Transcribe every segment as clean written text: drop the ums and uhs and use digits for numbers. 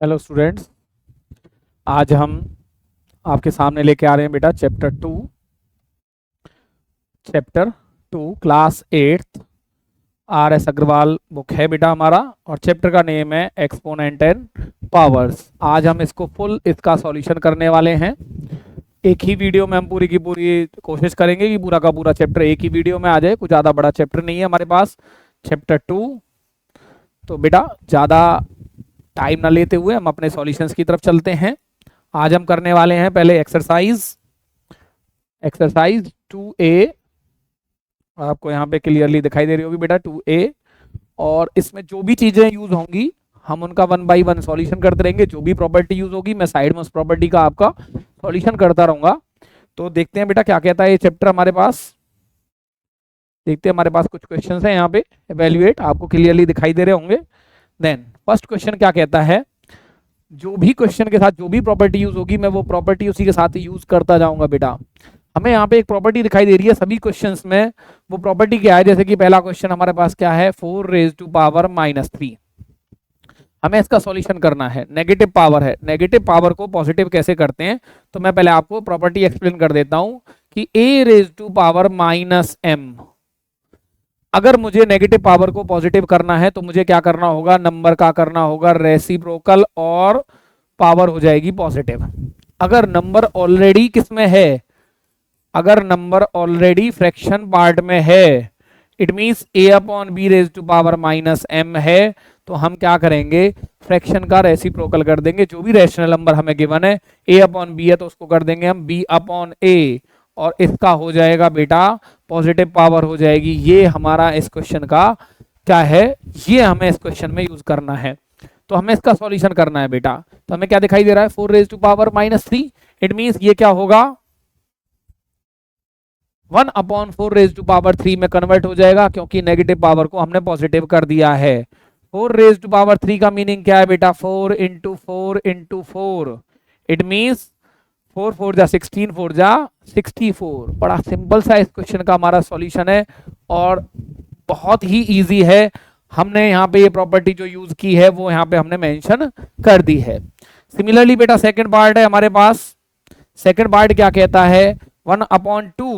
Hello students. आज हम आपके सामने लेके आ रहे हैं बेटा chapter two class 8 R S Agarwal book है बेटा हमारा। और चैप्टर का नेम है एक्सपोनेंट एंड पावर्स। आज हम इसको फुल इसका सॉल्यूशन करने वाले हैं। एक ही वीडियो में हम पूरी की पूरी कोशिश करेंगे कि पूरा का पूरा चैप्टर एक ही वीडियो में आ जाए। कुछ ज़्यादा बड़ा चैप्टर नहीं है हमारे पास चैप्टर 2। तो बेटा ज़्यादा टाइम ना लेते हुए हम अपने सॉल्यूशंस की तरफ चलते हैं। आज हम करने वाले हैं पहले एक्सरसाइज 2A। आपको यहाँ पे क्लियरली दिखाई दे रही होगी बेटा 2A। और इसमें जो भी चीजें यूज होंगी हम उनका 1 बाय 1 सॉल्यूशन करते रहेंगे। जो भी प्रॉपर्टी यूज होगी मैं साइड में उस प्रॉपर्टी का आपका सॉल्यूशन करता रहूंगा। तो देखते हैं बेटा क्या कहता है ये चैप्टर हमारे पास। देखते हैं हमारे पास कुछ क्वेश्चंस हैं यहाँ पे एवेल्युएट, आपको क्लियरली दिखाई दे रहे होंगे। देन फर्स्ट क्वेश्चन क्या कहता है, जो भी क्वेश्चन के साथ जो भी प्रॉपर्टी यूज होगी मैं वो प्रॉपर्टी उसी के साथ यूज करता जाऊंगा बेटा। हमें यहाँ पे एक प्रॉपर्टी दिखाई दे रही है सभी क्वेश्चंस में। वो प्रॉपर्टी क्या है, जैसे कि पहला क्वेश्चन हमारे पास क्या है 4 रेज टू पावर -3। हमें इसका सॉल्यूशन करना है। नेगेटिव पावर है, नेगेटिव पावर को पॉजिटिव कैसे करते हैं तो मैं पहले आपको प्रॉपर्टी एक्सप्लेन कर देता हूं कि a raise to power -m। अगर मुझे नेगेटिव पावर को पॉजिटिव करना है तो मुझे क्या करना होगा, नंबर का करना होगा रेसिप्रोकल और पावर हो जाएगी पॉजिटिव। अगर नंबर ऑलरेडी किस में है, अगर नंबर ऑलरेडी फ्रैक्शन पार्ट में है, it means a upon B raise to power -m है, तो हम क्या करेंगे फ्रैक्शन का रेसिप्रोकल कर देंगे। जो भी रैशनल नंबर हमें गिवन है a अपॉन बी है तो उसको कर देंगे हम b अपॉन a, और इसका हो जाएगा बेटा पॉजिटिव पावर हो जाएगी। ये हमारा इस क्वेश्चन का क्या है, ये हमें इस क्वेश्चन में यूज करना है। तो हमें इसका सॉल्यूशन करना है बेटा। तो हमें क्या दिखाई दे रहा है 4 raise to power -3। It means ये क्या होगा 1 अपॉन 4 रेज टू पावर 3 में कन्वर्ट हो जाएगा, क्योंकि नेगेटिव पावर को हमने पॉजिटिव कर दिया है। 4 रेज टू पावर 3 का मीनिंग क्या है बेटा 4 इंटू 4 इंटू 4। इट मींस 4 4 जा 16, 4 जा 64। बड़ा सिंपल सा इस क्वेश्चन का हमारा सॉल्यूशन है और बहुत ही इजी है। हमने यहाँ पे ये प्रॉपर्टी जो यूज की है वो यहाँ पे हमने मेंशन कर दी है। सिमिलरली बेटा सेकंड पार्ट है हमारे पास। सेकंड पार्ट क्या कहता है 1 upon 2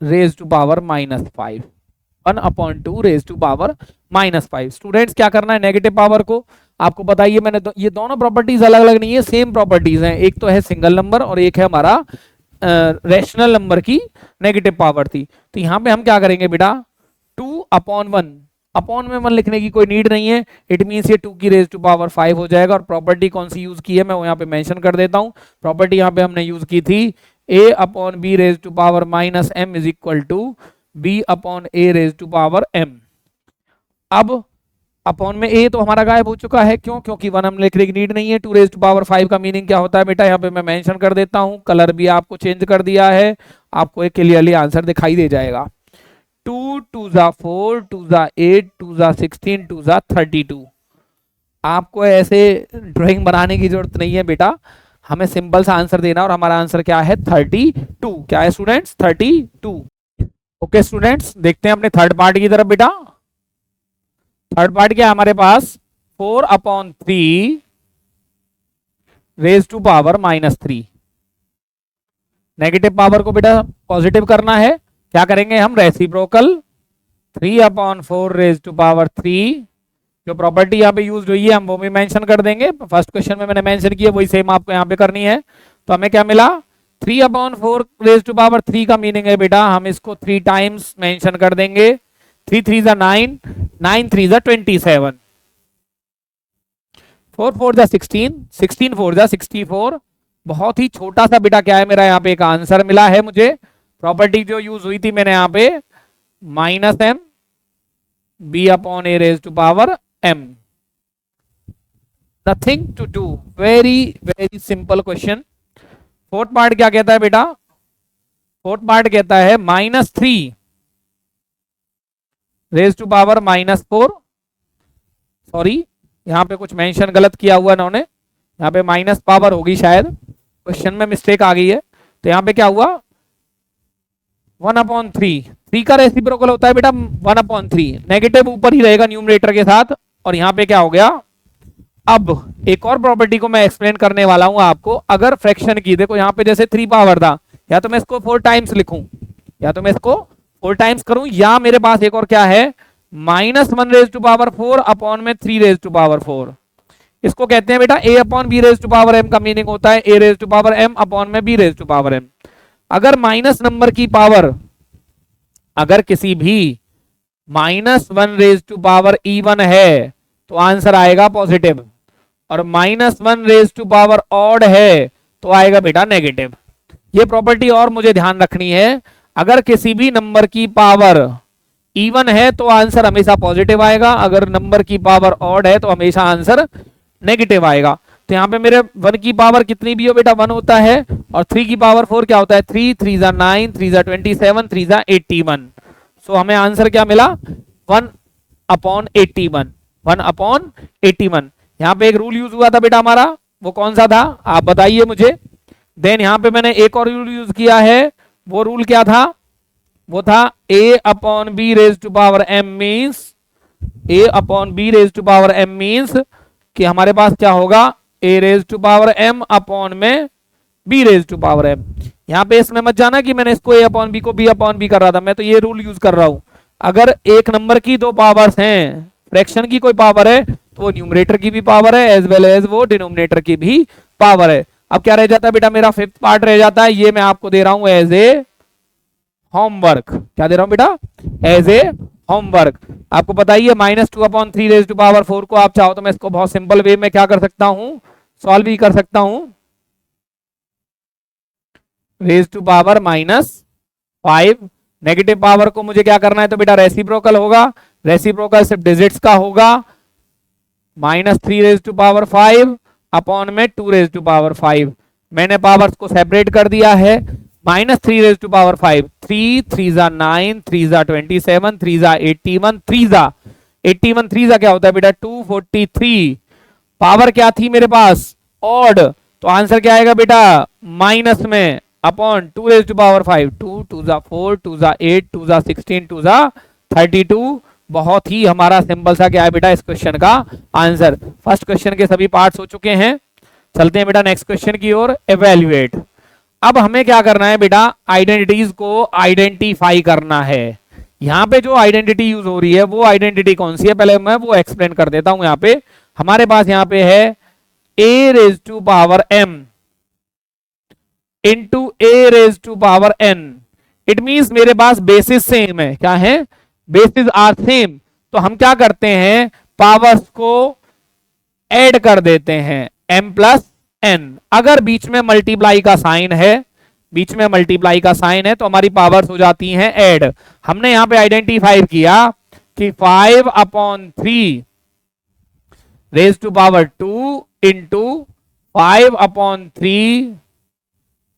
raise to power -5। 1 upon 2 raise to power -5। Students क्या करना है, नेगेटिव पावर को आपको बताइए मैंने ये दोनों प्रॉपर्टीज अलग अलग नहीं है, सेम प्रॉपर्टीज हैं। एक तो है सिंगल नंबर और एक है हमारा रैशनल नंबर की नेगेटिव पावर थी। तो यहाँ पे हम क्या करेंगे बेटा 2 अपॉन 1, अपॉन में 1 लिखने की कोई नीड नहीं है। इट मीन्स ये 2 की रेज टू पावर 5 हो जाएगा। और प्रॉपर्टी कौन सी यूज की है मैं वो यहाँ पे मेंशन कर देता हूँ। प्रॉपर्टी यहाँ पे हमने यूज की थी a upon B raise to power -m is equal to b upon a raise to power m। अब अपॉन में a तो हमारा गायब हो चुका है, क्यों, क्योंकि 1 हम लिखने की नीड नहीं है। 2 रेज टू पावर 5 का मीनिंग क्या होता है बेटा, यहाँ पे मैं मेंशन कर देता हूँ, कलर भी आपको चेंज कर दिया है, आपको एक क्लियरली आंसर दिखाई दे जाएगा। 2 2 जा 4 2 जा 8 2 जा 16 2 जा 32। आपको ऐसे ड्राइंग बनाने की जरूरत नहीं है बेटा, हमें सिंपल सा आंसर देना और हमारा आंसर क्या है 32। क्या है स्टूडेंट्स 32। ओके स्टूडेंट्स, देखते हैं अपने थर्ड पार्ट की तरफ बेटा। थर्ड पार्ट क्या है हमारे पास 4 upon 3 raise to power -3। Negative power को बेटा पॉजिटिव करना है, क्या करेंगे हम reciprocal 3 upon 4 raise to power 3। जो प्रॉपर्टी यहाँ पे यूज हुई है हम वो भी मेंशन कर देंगे। फर्स्ट क्वेश्चन में मैंने मेंशन किया वही सेम आपको यहाँ पे करनी है। तो हमें क्या मिला 3 अपॉन 4 रेज टू पावर 3 का मीनिंग है बेटा हम इसको 3 टाइम्स मेंशन कर देंगे। 3 3 जा 9, 9 3 जा 27, 4 4 जा 16, 16 4 जा 64। बहुत ही छोटा सा बेटा क्या है मेरा यहाँ पे एक आंसर मिला है मुझे। प्रॉपर्टी जो यूज हुई थी मैंने यहाँ पे -m b upon a raise to power m। Nothing to do, very very simple question. Fourth part क्या कहता है बेटा, फोर्थ पार्ट कहता है -3 रेज टू पावर -4। सॉरी यहाँ पे कुछ मेंशन गलत किया हुआ इन्होंने, यहाँ पे माइनस पावर होगी शायद, क्वेश्चन में मिस्टेक आ गई है। तो यहाँ पे क्या हुआ 1 अपॉन 3, 3 का रेसिप्रोकल होता है बेटा 1 अपॉन 3। नेगेटिव ऊपर ही रहेगा न्यूमरेटर के साथ, और यहाँ पे क्या हो गया। अब एक और प्रॉपर्टी को मैं एक्सप्लेन करने वाला हूं आपको। अगर फ्रैक्शन की, देखो यहाँ पे जैसे 3 पावर था, या तो मैं इसको 4 टाइम्स लिखूं, या तो मैं इसको 4 टाइम्स करूं, या मेरे पास एक और क्या है, -1 रेज़ टू पावर 4 अपॉन में 3 रेज़ टू पावर 4। इसको कहते हैं बेटा a upon b raise to power m का मीनिंग होता है a raise to power m upon में b raise to power m। अगर माइनस नंबर की पावर, अगर किसी भी -1 रेज़ टू पावर e1 है तो आंसर आएगा पॉजिटिव, और -1 रेज़ टू पावर ऑड है तो आएगा बेटा नेगेटिव। ये प्रॉपर्टी और मुझे ध्यान रखनी है, अगर किसी भी नंबर की पावर इवन है तो आंसर हमेशा पॉजिटिव आएगा, अगर नंबर की पावर ऑड है तो हमेशा आंसर नेगेटिव आएगा। तो यहाँ पे मेरे 1 की पावर कितनी भी हो बेटा 1 होता है, और 3 की पावर 4 क्या होता है 3, 3 जा 9, 3 जा 27, 3 जा 81। सो हमें आंसर क्या मिला 1/81, 1/81। यहाँ पे एक रूल यूज हुआ था बेटा हमारा, वो कौन सा था आप बताइए मुझे। देन यहाँ पे मैंने एक और रूल यूज किया है, वो रूल क्या था, वो था a upon B raise to power m means, a upon B raise to power m means कि हमारे पास क्या होगा a raise to power m upon में b raise to power m। यहाँ पे इसमें मत जाना कि मैंने इसको a अपॉन बी को b अपॉन बी कर रहा था, मैं तो ये रूल यूज कर रहा हूं। अगर एक नंबर की 2 पावर्स हैं, फ्रैक्शन की कोई पावर है, तो वो न्यूमरेटर की भी पावर है एज वेल एज वो डिनोमिनेटर की भी पावर है। अब क्या रह जाता है बेटा, मेरा 5th पार्ट रह जाता है, ये मैं आपको दे रहा हूं एज ए होमवर्क। क्या दे रहा हूं बेटा, एज ए होमवर्क। आपको पता ही है -2/3 रेज टू पावर 4 को आप चाहो तो मैं इसको बहुत सिंपल वे में क्या कर सकता हूं, सॉल्व भी कर सकता हूं। Raise to power -5, negative power को मुझे क्या करना है तो बेटा रेसिप्रोकल होगा, रेसिप्रोकल सिर्फ डिजिट्स का होगा, -3 रेज टू पावर 5 अपॉन में 2 रेज टू पावर 5। मैंने पावर्स को सेपरेट कर दिया है, -3 रेज टू पावर 5, 3, 3 जा 9, 3 जा 27, 3 जा 81, 3 जा 81, 3 जा क्या होता है बेटा 243। पावर क्या थी मेरे पास ऑड, तो आंसर क्या आएगा बेटा माइनस में अपॉन 2 रेज टू पावर 5, 2, 2 जा 4, 2 जा 8, 2 जा 16, 2 जा 32। बहुत ही हमारा सिंपल सा क्या है बेटा इस क्वेश्चन का आंसर। फर्स्ट क्वेश्चन के सभी पार्ट्स हो चुके हैं, चलते हैं बेटा नेक्स्ट क्वेश्चन की ओर, एवेल्युएट। अब हमें क्या करना है बेटा, आइडेंटिटीज को आइडेंटिफाई करना है। यहाँ पे जो आइडेंटिटी यूज हो रही है वो आइडेंटिटी कौन सी है, पहले मैं वो एक्सप्लेन कर देता हूं। यहाँ पे हमारे पास यहाँ पे है a raise to power m into a raise to power n। It means मेरे पास बेसिस सेम है, क्या है बेसिस आर सेम, तो हम क्या करते हैं पावर्स को ऐड कर देते हैं m प्लस n। अगर बीच में मल्टीप्लाई का साइन है, बीच में मल्टीप्लाई का साइन है तो हमारी पावर्स हो जाती हैं ऐड। हमने यहां पे आइडेंटिफाई किया कि 5/3 raise to power 2 into 5/3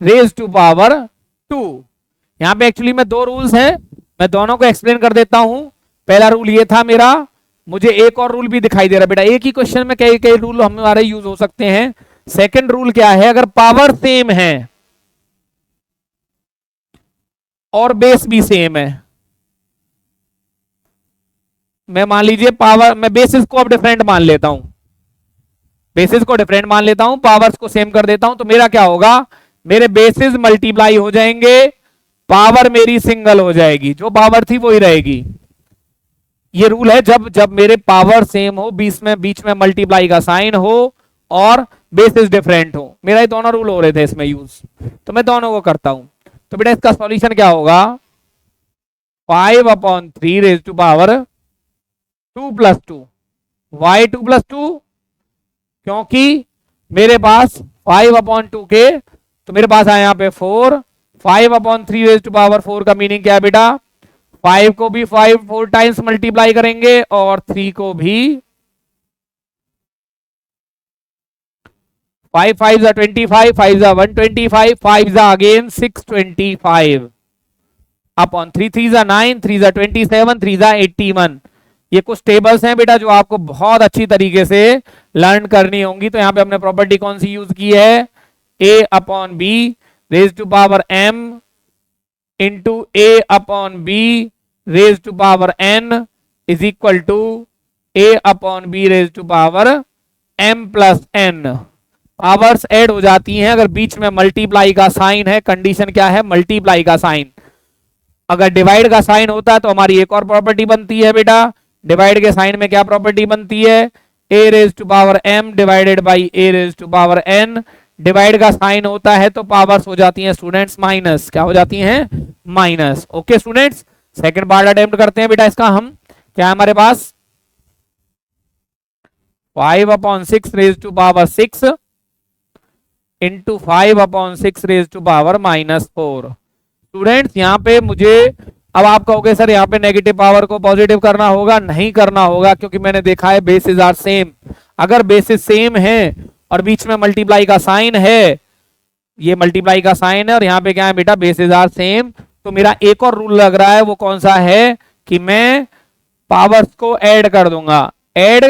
raise to power 2। यहां पे एक्चुअली में 2 रूल्स हैं, मैं दोनों को एक्सप्लेन कर देता हूं। पहला रूल ये था मेरा, मुझे एक और रूल भी दिखाई दे रहा है बेटा, एक ही क्वेश्चन में कई कई रूल हमारे यूज हो सकते हैं। सेकंड रूल क्या है, अगर पावर सेम है और बेस भी सेम है, मैं मान लीजिए पावर, मैं बेसिस को अब डिफरेंट मान लेता हूं, बेसिस को डिफरेंट मान लेता हूं, पावर्स को सेम कर देता हूं, तो मेरा क्या होगा, मेरे बेसिस मल्टीप्लाई हो जाएंगे, पावर मेरी सिंगल हो जाएगी, जो पावर थी वही रहेगी। ये रूल है जब जब मेरे पावर सेम हो, बीच में मल्टीप्लाई का साइन हो और बेसिस डिफरेंट हो। मेरा ये दोनों रूल हो रहे थे इसमें यूज, तो मैं दोनों को करता हूं। तो बेटा इसका सॉल्यूशन क्या होगा, 5/3 रेज टू पावर 2 + 2। वाई 2 + 2, क्योंकि मेरे पास 5/2 के, तो मेरे पास आया यहाँ पे 4। 5/3 रेज टू पावर 4 का मीनिंग क्या है बेटा, 5 को भी 4 टाइम्स मल्टीप्लाई करेंगे और 3 को भी 5 5 जा 25, 5 जा 125, 5 जा अगेन 625 अपॉन 3 3 जा 9, 3 जा 27, 3 जा 81। ये कुछ टेबल्स हैं बेटा जो आपको बहुत अच्छी तरीके से लर्न करनी होंगी। तो यहाँ पे हमने प्रॉपर्टी कौन सी यूज की है, a/b raise to power m into a/b raise to power n is equal to a upon B raise to power m plus n. Powers add हो जाती हैं अगर बीच में मल्टीप्लाई का साइन है। कंडीशन क्या है? मल्टीप्लाई का साइन। अगर डिवाइड का साइन होता है तो हमारी एक और प्रॉपर्टी बनती है बेटा। डिवाइड के साइन में क्या प्रॉपर्टी बनती है? A raise to power m divided by a raise to power n. Divide का साइन होता है तो पावर्स हो जाती हैं स्टूडेंट्स माइनस। क्या हो जाती हैं? Minus. Okay students, second part attempt करते हैं बेटा इसका हम। क्या है हमारे पास? 5/6 raise to power 6 into 5/6 raise to power -4। Students यहाँ पे मुझे, अब आप कहोगे सर यहाँ पे नेगेटिव पावर को पॉजिटिव करना होगा। नहीं करना होगा, क्योंकि मैंने देखा है बेसिस आर सेम। अगर बेसिस सेम है और बीच में मल्टीप्लाई का साइन है, ये मल्टीप्लाई का साइन है और यहाँ पे क्या है बेटा? Basis are same. तो मेरा एक और रूल लग रहा है, वो कौन सा है कि मैं पावर्स को ऐड कर दूंगा। ऐड,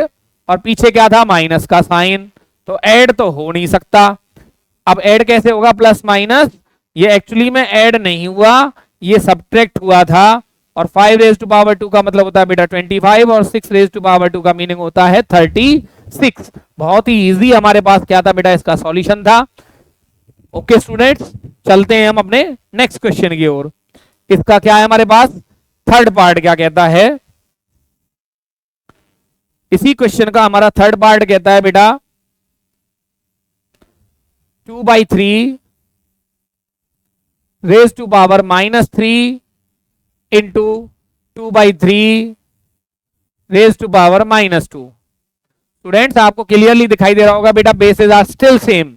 और पीछे क्या था? माइनस का साइन, तो ऐड तो हो नहीं सकता। अब ऐड कैसे होगा? Plus minus. ये एक्चुअली में ऐड नहीं हुआ, ये सब्ट्रैक्ट हुआ था। और 5 रेज टू पावर 2 का मतलब होता है बेटा 25 और 6 रेज टू पावर 2 का मीनिंग होता है 36। बहुत ही इजी हमारे पास क्या था बेटा? इसका सॉल्यूशन था। ओके स्टूडेंट्स, चलते हैं हम अपने नेक्स्ट क्वेश्चन की ओर। इसका क्या है हमारे पास? थर्ड पार्ट क्या कहता है? इसी क्वेश्चन का हमारा थर्ड पार्ट कहता है बेटा 2/3 raise to power -3 into 2/3 raise to power -2। Students आपको क्लियरली दिखाई दे रहा होगा बेटा, बेसेस आर स्टिल सेम।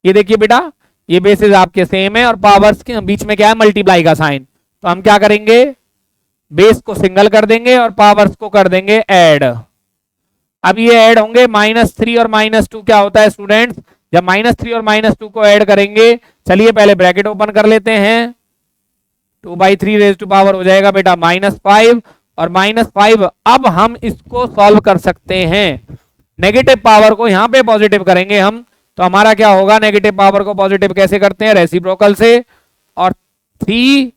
ये देखिए बेटा, ये बेसेस आपके सेम है और पावर्स के बीच में क्या है? मल्टीप्लाई का साइन। तो हम क्या करेंगे? बेस को सिंगल कर देंगे और पावर्स को कर देंगे ऐड। अब ये ऐड होंगे। -3 और -2 क्या होता है स्टूडेंट्स? जब -3 और -2 को ऐड करेंगे, चलिए पहले ब्रैकेट ओपन कर लेते हैं। 2/3 रेज टू पावर हो जाएगा बेटा -5 और -5। अब हम इसको सॉल्व कर सकते हैं। नेगेटिव पावर को यहां पे पॉजिटिव करेंगे हम, तो हमारा क्या होगा? नेगेटिव पावर को पॉजिटिव कैसे करते हैं? रेसिप्रोकल से। और 3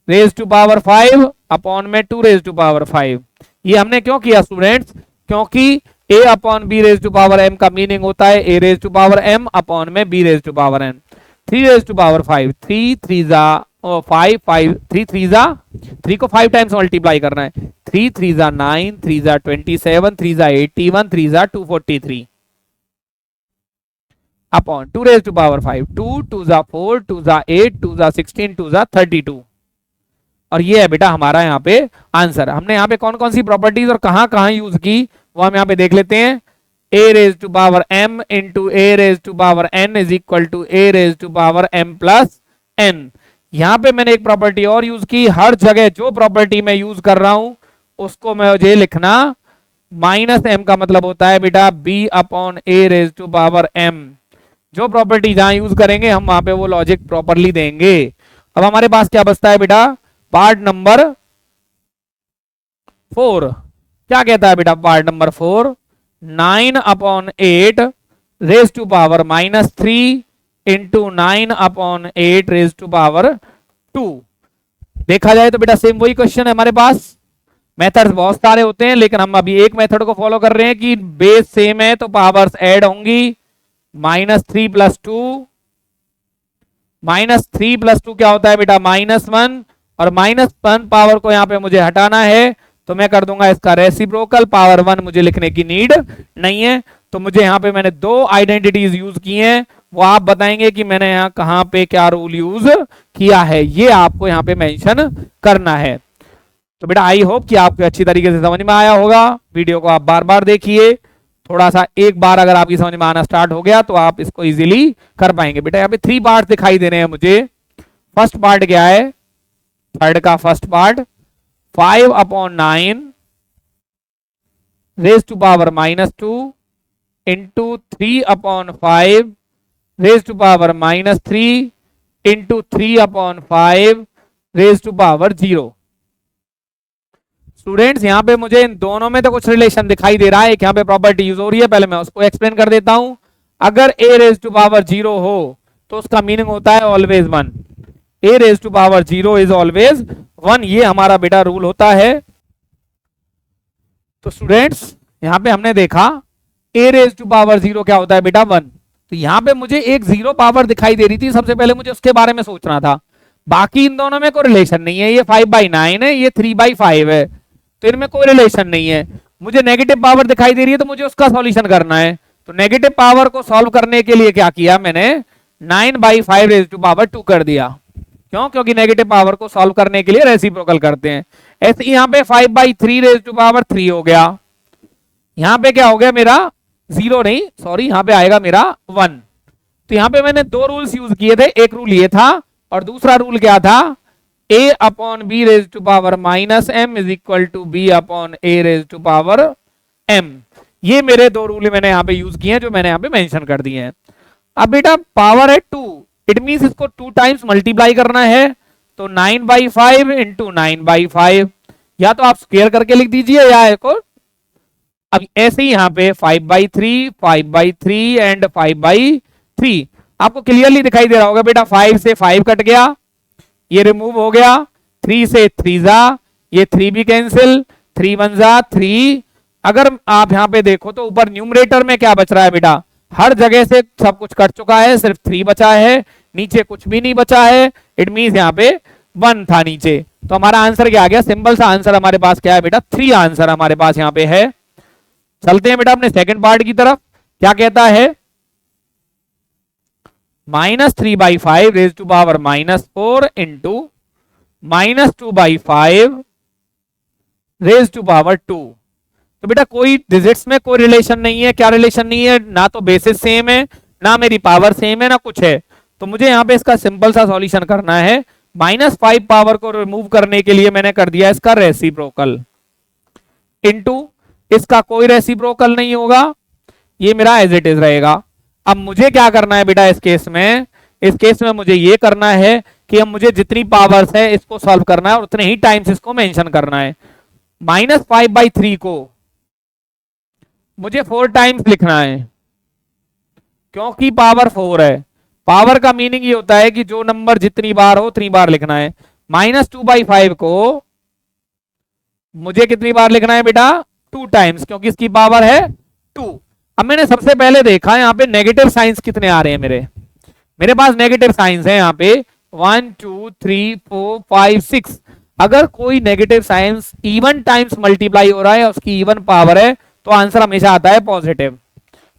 रेज टू पावर 5 अपॉन में 2 रेज टू पावर 5। ये हमने क्यों किया स्टूडेंट्स? क्योंकि a upon B raise to power m का मीनिंग होता है a raise to power m upon में b raise to power n। 3 raise to power 5, 3 3 जा 5, 5 3 3 जा 3 को 5 टाइम्स मल्टीप्लाई करना है। 3 3 जा 9, 3 जा 27, 3 जा 81, 3 जा 243 अपॉन 2 रेज टू पावर 5, 2 2 जा 4, 2 जा 8, 2 जा 16, 2 जा 32। और ये है बेटा हमारा यहाँ पे आंसर। हमने यहाँ पे कौन कौन सी प्रॉपर्टीज और कहां कहां यूज की वो हम यहाँ पे देख लेते हैं। a raise to power m into a raise to power n is equal to a raise to power m plus n। यहाँ पे मैंने एक प्रॉपर्टी और यूज की। हर जगह जो प्रॉपर्टी मैं यूज कर रहा हूं उसको मुझे लिखना -m का मतलब होता है बेटा b upon a raise to power m। जो प्रॉपर्टी जहां यूज करेंगे हम वहां पे वो लॉजिक प्रॉपरली देंगे। अब हमारे पास क्या बचता है बेटा? पार्ट नंबर 4 क्या कहता है बेटा? Part number 4 9/8 raise to power -3 into 9/8 raise to power 2। देखा जाए तो बेटा सेम वही क्वेश्चन है हमारे पास। मेथड्स बहुत सारे होते हैं, लेकिन हम अभी एक मेथड को फॉलो कर रहे हैं कि बेस सेम है तो पावर्स ऐड होंगी। -3 + 2, -3 + 2 क्या होता है बेटा? -1। और -1 पावर को यहाँ पे मुझे हटाना है तो मैं कर दूंगा इसका रेसिप्रोकल। पावर 1 मुझे लिखने की नीड नहीं है। तो मुझे यहाँ पे मैंने 2 आइडेंटिटीज यूज की हैं, वो आप बताएंगे कि मैंने यहाँ कहाँ पे क्या रूल यूज किया है, ये आपको यहाँ पे मेंशन करना है। तो बेटा आई होप कि आपको अच्छी तरीके से समझ में आया होगा। वीडियो को आप बार बार देखिए, थोड़ा सा एक बार अगर आपकी समझ में आना स्टार्ट हो गया तो आप इसको इजीली कर पाएंगे। बेटा यहाँ पे 3 पार्ट दिखाई दे रहे हैं मुझे। फर्स्ट पार्ट क्या है? थर्ड का first part 5/9 raise to power -2 into 3/5 raise to power -3 into 3/5 raise to power 0। Students यहाँ पे मुझे इन दोनों में तो कुछ रिलेशन दिखाई दे रहा है। एक यहाँ पे प्रॉपर्टी यूज हो रही है, पहले मैं उसको एक्सप्लेन कर देता हूं। अगर a रेज टू पावर 0 हो तो उसका मीनिंग होता है always 1। a raise to power 0 is always 1, ये हमारा बेटा रूल होता है। तो स्टूडेंट्स यहाँ पे हमने देखा a रेज टू पावर 0 क्या होता है बेटा 1। तो यहाँ पे मुझे एक 0 पावर दिखाई दे रही थी, सबसे पहले मुझे उसके बारे में सोचना था। बाकी इन दोनों में कोई रिलेशन नहीं है, ये 5/9 है, ये 3/5 है, तो इनमें कोई रिलेशन नहीं है। मुझे नेगेटिव पावर दिखाई दे रही है तो मुझे उसका सॉल्यूशन करना है। तो नेगेटिव पावर को सॉल्व करने के लिए क्या किया मैंने, 9/5 रेज टू पावर 2 कर दिया। क्यों? क्योंकि नेगेटिव पावर को सॉल्व करने के लिए रेसिप्रोकल करते हैं। ऐसे यहाँ पे 5/3 रेज टू पावर 3 हो गया। यहाँ पे क्या हो गया मेरा 0 नहीं, सॉरी, यहाँ पे आएगा मेरा 1। तो यहाँ पे मैंने दो रूल्स यूज किए थे, एक रूल ये था और दूसरा रूल क्या था, a/b raise to power -m is equal to b/a raise to power m। ये मेरे दो रूल मैंने यहाँ पे यूज किए हैं, जो मैंने यहाँ पे मेंशन कर दिए हैं। अब बेटा पावर है 2, इट मींस इसको 2 टाइम्स मल्टीप्लाई करना है। तो 9/5 इंटू 9/5, या तो आप स्क्वायर करके लिख दीजिए या एक, अब ऐसे ही यहाँ पे 5/3, 5/3 एंड 5/3 आपको क्लियरली दिखाई दे रहा होगा बेटा। 5 से 5 कट गया, ये रिमूव हो गया, 3 से 3 जा, ये 3 भी कैंसिल, 3 1 जा 3। अगर आप यहाँ पे देखो तो ऊपर न्यूमरेटर में क्या बच रहा है बेटा, हर जगह से सब कुछ कट चुका है, सिर्फ 3 बचा है, नीचे कुछ भी नहीं बचा है। इट मींस यहाँ पे 1 था नीचे। तो हमारा आंसर क्या आ गया, सिंपल सा आंसर हमारे पास क्या है बेटा, 3 आंसर हमारे पास यहाँ पे है। चलते हैं बेटा अपने सेकंड पार्ट की तरफ। क्या कहता है, -3/5 raise to power -4 into -2/5 raise to power 2। तो बेटा कोई डिजिट्स में कोई रिलेशन नहीं है। क्या रिलेशन नहीं है, ना तो बेसिस सेम है, ना मेरी पावर सेम है, ना कुछ है। तो मुझे यहाँ पे इसका सिंपल सा सॉल्यूशन करना है। -5 पावर को रिमूव करने के लिए मैंने कर दिया इसका रेसिप्रोकल, इनटू इसका कोई रेसिप्रोकल नहीं होगा, ये मेरा एज इट इज रहेगा। अब मुझे क्या करना है बेटा इस केस में, इस केस में मुझे ये करना है कि अब मुझे जितनी पावर्स है इसको सॉल्व करना है और उतने ही टाइम्स इसको मेंशन करना है। -5/3 को मुझे 4 टाइम्स लिखना है, क्योंकि पावर 4 है। पावर का मीनिंग ये होता है कि जो नंबर जितनी बार हो उतनी बार लिखना है। -2/5 को मुझे कितनी बार लिखना है बेटा, 2 टाइम्स, क्योंकि इसकी पावर है 2। अब मैंने सबसे पहले देखा यहाँ पे नेगेटिव साइंस कितने आ रहे हैं मेरे पास नेगेटिव साइंस है यहाँ पे 1 2 3 4 5 6। अगर कोई negative science even times multiply हो रहा है, उसकी इवन पावर है, तो आंसर हमेशा आता है पॉजिटिव।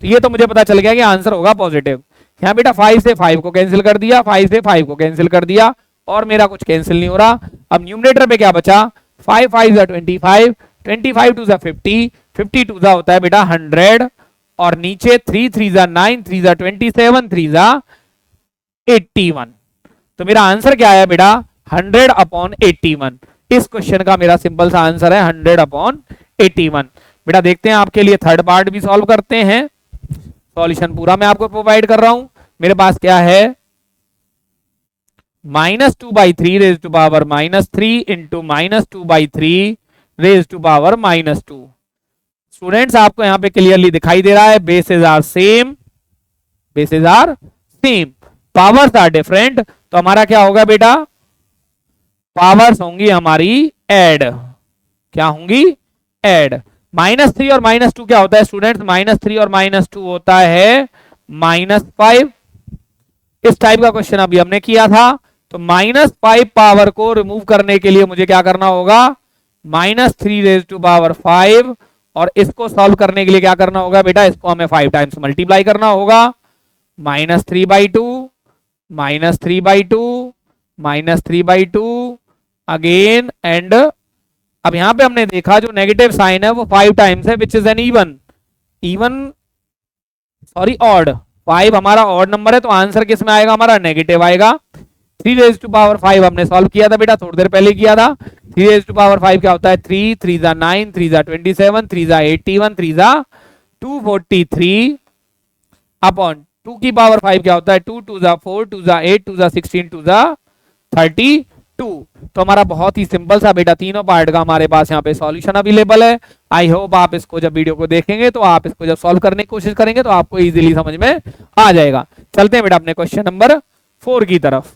तो ये तो मुझे पता चल गया कि आंसर होगा पॉजिटिव। यहाँ बेटा 5 से 5 को कैंसिल कर दिया, 5 से 5 को कैंसिल कर दिया, और मेरा कुछ कैंसिल नहीं हो रहा। अब न्यूमरेटर पे क्या बचा, 5 5 जा 25, 25 2 जा 50, 50 2 जा होता है बेटा 100, और नीचे 3 3 जा 9, 3 जा 27, 3 जा 81। तो मेरा आंसर क्या आया बेटा, 100/81। इस क्वेश्चन का मेरा सिंपल सा आंसर है 100/81। बेटा देखते हैं आपके लिए थर्ड पार्ट भी सॉल्व करते हैं। सॉल्यूशन पूरा मैं आपको प्रोवाइड कर रहा हूं। मेरे पास क्या है, -2/3 raise to power -3 into -2/3 raise to power -2। Students आपको यहां पे क्लियरली दिखाई दे रहा है, bases are same, bases are same, powers are different. तो हमारा क्या होगा बेटा, पावर्स होंगी हमारी ऐड। क्या होंगी, ऐड। -3 और -2 क्या होता है स्टूडेंट्स, -3 और -2 होता है -5। इस टाइप का क्वेश्चन अभी हमने किया था। तो -5 पावर को रिमूव करने के लिए मुझे क्या करना होगा, -3 रेज टू पावर 5, और इसको सॉल्व करने के लिए क्या करना होगा बेटा, इसको हमें 5 टाइम्स मल्टीप्लाई करना होगा। -3/2, -3/2, -3/2 अगेन एंड। अब यहां पे हमने देखा जो नेगेटिव साइन है वो 5 टाइम्स है, which is an sorry odd. 5 हमारा ऑड नंबर है, तो आंसर किस में आएगा, हमारा नेगेटिव आएगा। 3 रेज टू पावर 5 हमने सॉल्व किया था बेटा, थोड़ी देर पहले किया था। 3 रेज टू पावर 5 क्या होता है, 3 3 जा 9, 3 जा 27, 3 जा 81, 3 जा 243 अपॉन 2 की पावर 5 क्या होता है, 2 2 जा 4, 2 जा 8, 2 जा 16, 2 जा 32। तो हमारा बहुत ही सिंपल सा बेटा तीनों पार्ट का हमारे पास यहाँ पे सॉल्यूशन अवेलेबल है। आई होप आप इसको जब वीडियो को देखेंगे, तो आप इसको जब सॉल्व करने की कोशिश करेंगे तो आपको इजीली समझ में आ जाएगा। चलते हैं बेटा अपने क्वेश्चन नंबर 4 की तरफ।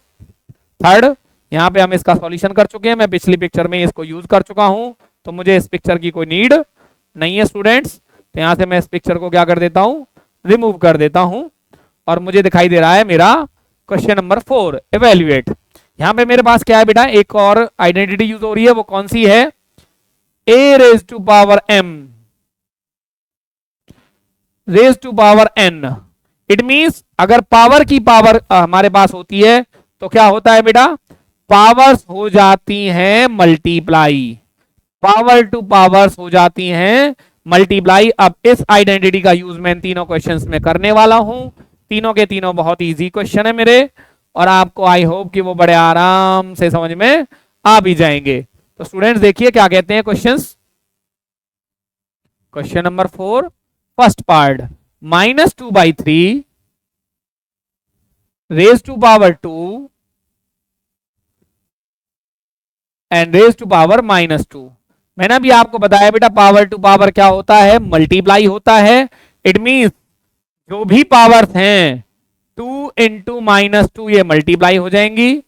थर्ड, यहाँ पे हम इसका सॉल्यूशन कर चुके हैं, मैं पिछली पिक्चर में इसको यूज कर चुका हूं, तो मुझे इस पिक्चर की कोई नीड नहीं है स्टूडेंट्स। तो यहां से मैं इस पिक्चर को क्या कर देता हूं, रिमूव कर देता हूं, और मुझे दिखाई दे रहा है मेरा क्वेश्चन नंबर 4 इवेल्युएट। यहां पे मेरे पास क्या है बेटा, एक और आइडेंटिटी यूज हो रही है, वो कौन सी है, a raise to power m raise to power n। It means अगर पावर की पावर हमारे पास होती है तो क्या होता है बेटा, पावर्स हो जाती हैं मल्टीप्लाई, पावर टू पावर्स हो जाती हैं मल्टीप्लाई। अब इस आइडेंटिटी का यूज मैं तीनों क्वेश्चंस में करने वाला हूं। तीनों के तीनों बहुत इजी क्वेश्चन है मेरे, और आपको आई होप कि वो बड़े आराम से समझ में आ भी जाएंगे। तो स्टूडेंट्स देखिए क्या कहते हैं questions. Question number 4 first part, -2/3 raise to power 2 and raise to power -2। मैंने अभी आपको बताया बेटा पावर टू पावर क्या होता है, मल्टीप्लाई होता है। इट मींस जो भी पावर्स हैं 2 इंटू -2 ये मल्टीप्लाई हो जाएंगी।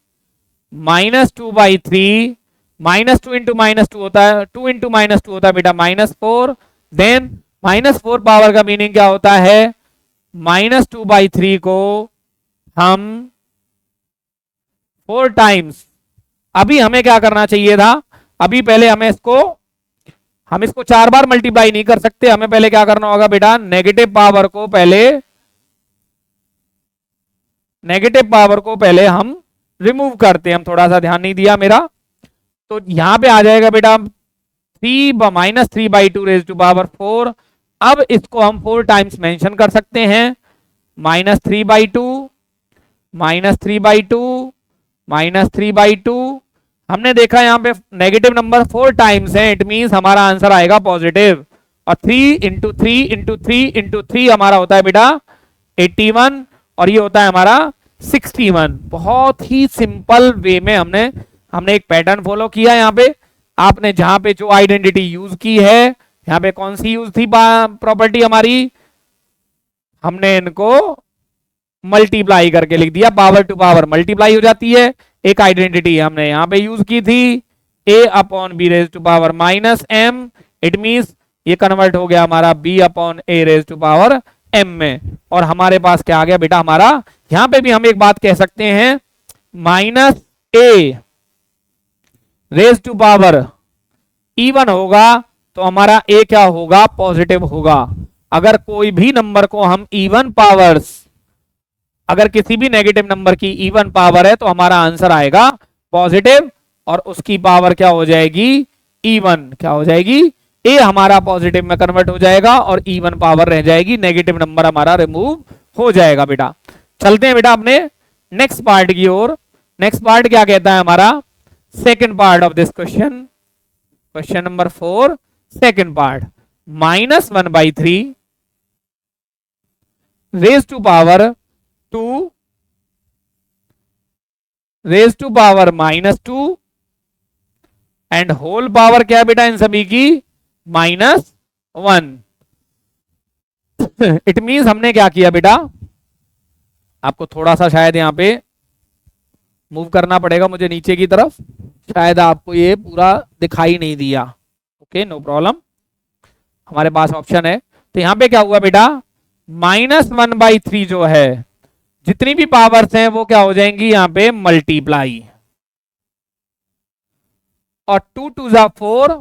-2/3 -2 इंटू -2 होता है, 2 इंटू -2 होता है बेटा -4। देन -4 पावर का मीनिंग क्या होता है, -2/3 को हम 4 टाइम्स, अभी हमें क्या करना चाहिए था, अभी पहले हम इसको 4 बार मल्टीप्लाई नहीं कर सकते, हमें पहले क्या करना होगा बेटा, नेगेटिव पावर को पहले हम रिमूव करते हैं। हम थोड़ा सा ध्यान नहीं दिया मेरा, तो यहां पे आ जाएगा बेटा 3/2 रेज टू पावर 4। अब इसको हम 4 टाइम्स मेंशन कर सकते हैं, -3/2 -3/2 -3/2। हमने देखा यहां पे नेगेटिव नंबर 4 टाइम्स है, इट मींस हमारा आंसर आएगा पॉजिटिव। और 3 इंटू 3 इंटू 3 इंटू 3 हमारा होता है बेटा 81, और ये होता है हमारा 61। बहुत ही सिंपल वे में हमने एक पैटर्न फॉलो किया। यहाँ पे आपने जहां पे जो आइडेंटिटी यूज की है, यहाँ पे कौन सी यूज थी प्रॉपर्टी हमारी, हमने इनको मल्टीप्लाई करके लिख दिया, पावर टू पावर मल्टीप्लाई हो जाती है। एक आइडेंटिटी हमने यहां पे यूज की थी a/b raise to power -m, it means ये कन्वर्ट हो गया हमारा b/a raise to power m में। और हमारे पास क्या आ गया बेटा, हमारा यहां पे भी हम एक बात कह सकते हैं, -a raise to power even होगा तो हमारा a क्या होगा, पॉजिटिव होगा। अगर कोई भी नंबर को हम इवन पावर्स, अगर किसी भी नेगेटिव नंबर की इवन पावर है तो हमारा आंसर आएगा पॉजिटिव, और उसकी पावर क्या हो जाएगी, इवन। क्या हो जाएगी, ए हमारा पॉजिटिव में कन्वर्ट हो जाएगा और इवन पावर रह जाएगी, नेगेटिव नंबर हमारा रिमूव हो जाएगा बेटा। चलते हैं बेटा अपने नेक्स्ट पार्ट की ओर। नेक्स्ट पार्ट क्या कहता है हमारा, second part of this question, question number 4 second part, -1/3 raise to power 2 raise to power -2 and whole power क्या है बेटा इन सभी की, -1। इट मींस हमने क्या किया बेटा, आपको थोड़ा सा शायद यहां पे मूव करना पड़ेगा मुझे नीचे की तरफ, शायद आपको ये पूरा दिखाई नहीं दिया। ओके नो प्रॉब्लम, हमारे पास ऑप्शन है। तो यहां पे क्या हुआ बेटा, -1/3 जो है, जितनी भी पावर्स हैं वो क्या हो जाएंगी यहां पे मल्टीप्लाई, और 2 2 जा 4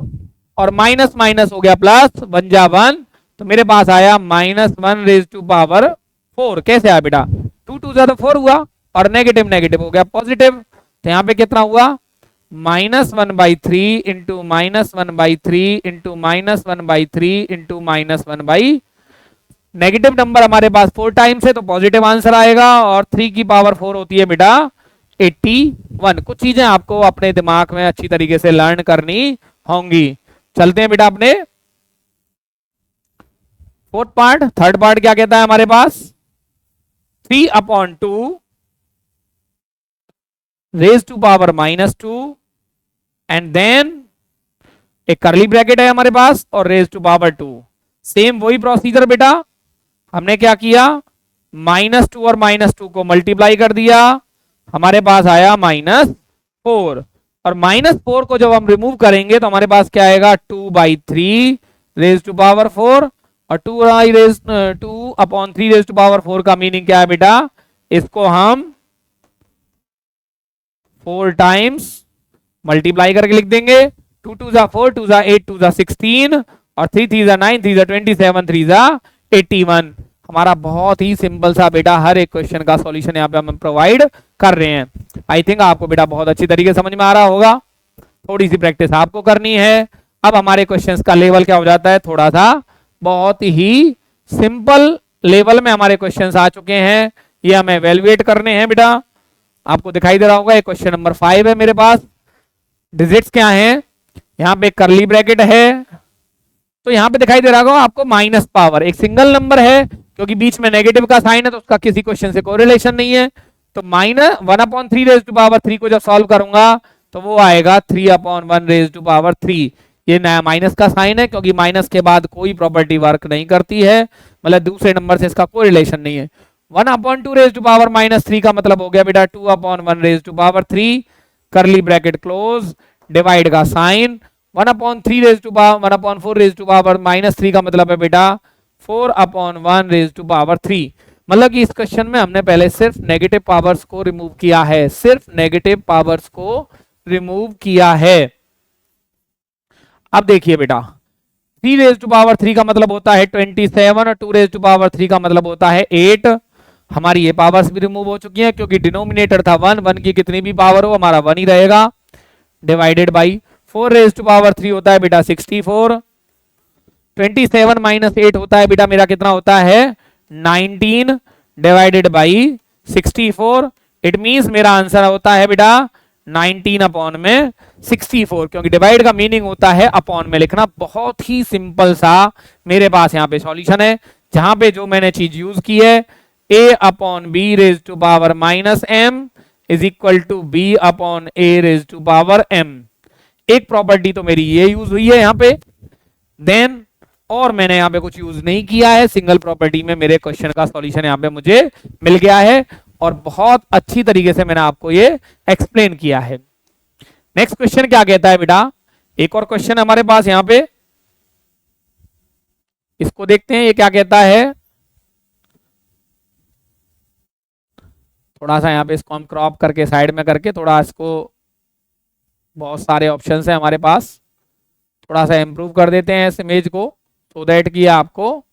और माइनस माइनस हो गया प्लस, 1 जा 1, तो मेरे पास आया -1 रेज टू पावर 4। कैसे आया बेटा, 2 2 जा तो 4 हुआ और नेगेटिव नेगेटिव हो गया पॉजिटिव, तो यहां पे कितना हुआ, -1/3 into -1/3 into -1/3 into -1/, negative number हमारे पास 4 टाइम्स है तो पॉजिटिव आंसर आएगा, और 3 की पावर 4 होती है बेटा 81। कुछ चीजें आपको अपने दिमाग में अच्छी तरीके से लर्न करनी होंगी। चलते हैं बेटा अपने फोर्थ पार्ट। थर्ड पार्ट क्या कहता है हमारे पास, 3/2 raise to power -2 and then एक करली ब्रैकेट है हमारे पास और रेज टू पावर 2। सेम वही प्रोसीजर बेटा, हमने क्या किया, -2 और -2 को मल्टीप्लाई कर दिया, हमारे पास आया -4, और -4 को जब हम रिमूव करेंगे तो हमारे पास क्या आएगा, 2/3 रेज टू पावर 4, और 2/3 का मीनिंग क्या है बेटा, इसको हम 4 टाइम्स मल्टीप्लाई करके लिख देंगे। 2 2 जा 4, 2 जा 8, 2 जा 16 और 3 3 जा 9, 3 जा 27, 3 जा 81। हमारा बहुत ही सिंपल सा बेटा हर एक क्वेश्चन का सॉल्यूशन यहाँ पे हम प्रोवाइड कर रहे हैं। आई थिंक आपको बेटा बहुत अच्छी तरीके से समझ में आ रहा होगा। थोड़ी सी प्रैक्टिस आपको करनी है। अब हमारे क्वेश्चंस का लेवल क्या हो जाता है, थोड़ा सा बहुत ही सिंपल लेवल में हमारे क्वेश्चंस आ चुके हैं। ये हमें एवेल्युएट करने हैं बेटा। आपको दिखाई दे रहा होगा, एक क्वेश्चन नंबर 5 है मेरे पास। डिजिट्स क्या हैं, यहाँ पे करली ब्रैकेट है, तो यहाँ पे दिखाई दे रहा होगा आपको माइनस पावर, एक सिंगल नंबर है क्योंकि बीच में नेगेटिव का साइन है तो उसका किसी क्वेश्चन से कोरिलेशन नहीं है। तो माइनस 1/3 को जब सॉल्व करूंगा तो वो आएगा 3/1 ये नया माइनस का साइन है क्योंकि माइनस के बाद कोई प्रॉपर्टी वर्क नहीं करती है, मतलब दूसरे नंबर से इसका कोई रिलेशन नहीं है। 1/2 का मतलब हो गया बेटा 2/1 करली ब्रैकेट क्लोज, डिवाइड का साइन। 1/3 का मतलब है बेटा 4/1 मतलब कि इस क्वेश्चन में हमने पहले सिर्फ नेगेटिव पावर्स को रिमूव किया है, सिर्फ नेगेटिव पावर्स को रिमूव किया है। अब देखिए बेटा 3 का मतलब होता है 27 और 2 का मतलब होता है 8। हमारी ये पावर्स भी रिमूव हो चुकी हैं क्योंकि डिनोमिनेटर था 1 की कितनी भी पावर हो हमारा 1 ही रहेगा, डिवाइडेड बाई 4 होता है बेटा 64। 27 माइनस 8 होता है बेटा मेरा कितना होता है 19, डिवाइडेड बाई 64। इट मींस मेरा आंसर होता है बेटा 19/64 क्योंकि डिवाइड का मीनिंग होता है अपॉन में लिखना। बहुत ही सिंपल सा मेरे पास यहाँ पे सॉल्यूशन है, जहां पे जो मैंने चीज यूज की है a/b⁻m is equal to b/a⁻m। एक प्रॉपर्टी तो मेरी ये यूज हुई है यहाँ पे, देन और मैंने यहाँ पे कुछ यूज नहीं किया है, सिंगल प्रॉपर्टी में मेरे क्वेश्चन का सॉल्यूशन यहाँ पे मुझे मिल गया है और बहुत अच्छी तरीके से मैंने आपको ये एक्सप्लेन किया है। नेक्स्ट क्वेश्चन क्या कहता है बेटा, एक और क्वेश्चन हमारे पास यहाँ पे, इसको देखते हैं ये क्या कहता है। थोड़ा सा यहाँ पे इसको हम क्रॉप करके साइड में करके थोड़ा इसको, बहुत सारे ऑप्शंस हैं हमारे पास, थोड़ा सा इंप्रूव कर देते हैं इस इमेज को सो दैट कि आपको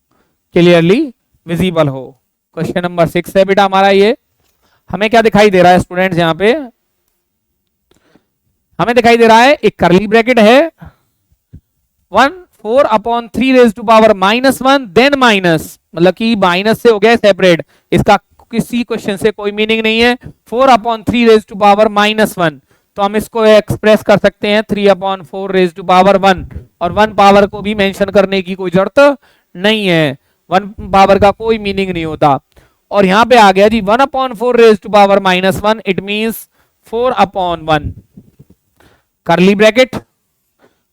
क्लियरली विजिबल हो। क्वेश्चन नंबर 6 है बेटा हमारा ये। हमें क्या दिखाई दे रहा है स्टूडेंट्स, यहाँ पे हमें दिखाई दे रहा है एक करली ब्रैकेट है 4/3 देन माइनस, मतलब कि माइनस से हो गया सेपरेट, इसका किसी क्वेश्चन से कोई मीनिंग नहीं है। 4/3 तो हम इसको एक्सप्रेस कर सकते हैं 3/4 और 1 पावर को भी मेंशन करने की कोई जरूरत नहीं है, 1 पावर का कोई मीनिंग नहीं होता। और यहां पे आ गया जी 1/4 इट मींस 4/1 करली ब्रैकेट।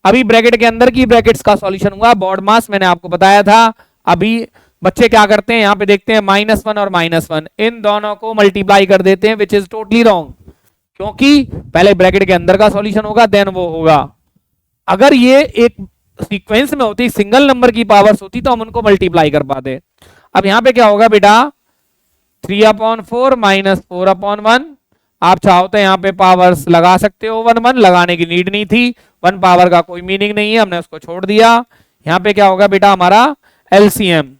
अभी ब्रैकेट के अंदर की ब्रैकेट्स का सॉल्यूशन हुआ, बॉड मास मैंने आपको बताया था। अभी बच्चे क्या करते हैं, यहाँ पे देखते हैं -1 और -1, इन दोनों को मल्टीप्लाई कर देते हैं, विच इज टोटली रॉन्ग, क्योंकि पहले ब्रैकेट के अंदर का सॉल्यूशन होगा देन वो होगा। अगर ये एक सीक्वेंस में होती, सिंगल नंबर की पावर्स होती तो हम उनको मल्टीप्लाई कर पाते। अब यहाँ पे क्या होगा बेटा 3/4 -4/1, आप चाहो तो यहाँ पे पावर्स लगा सकते हो, 1 1 लगाने की नीड नहीं थी, 1 पावर का कोई मीनिंग नहीं है, हमने उसको छोड़ दिया। यहाँ पे क्या होगा बेटा हमारा एलसीएम,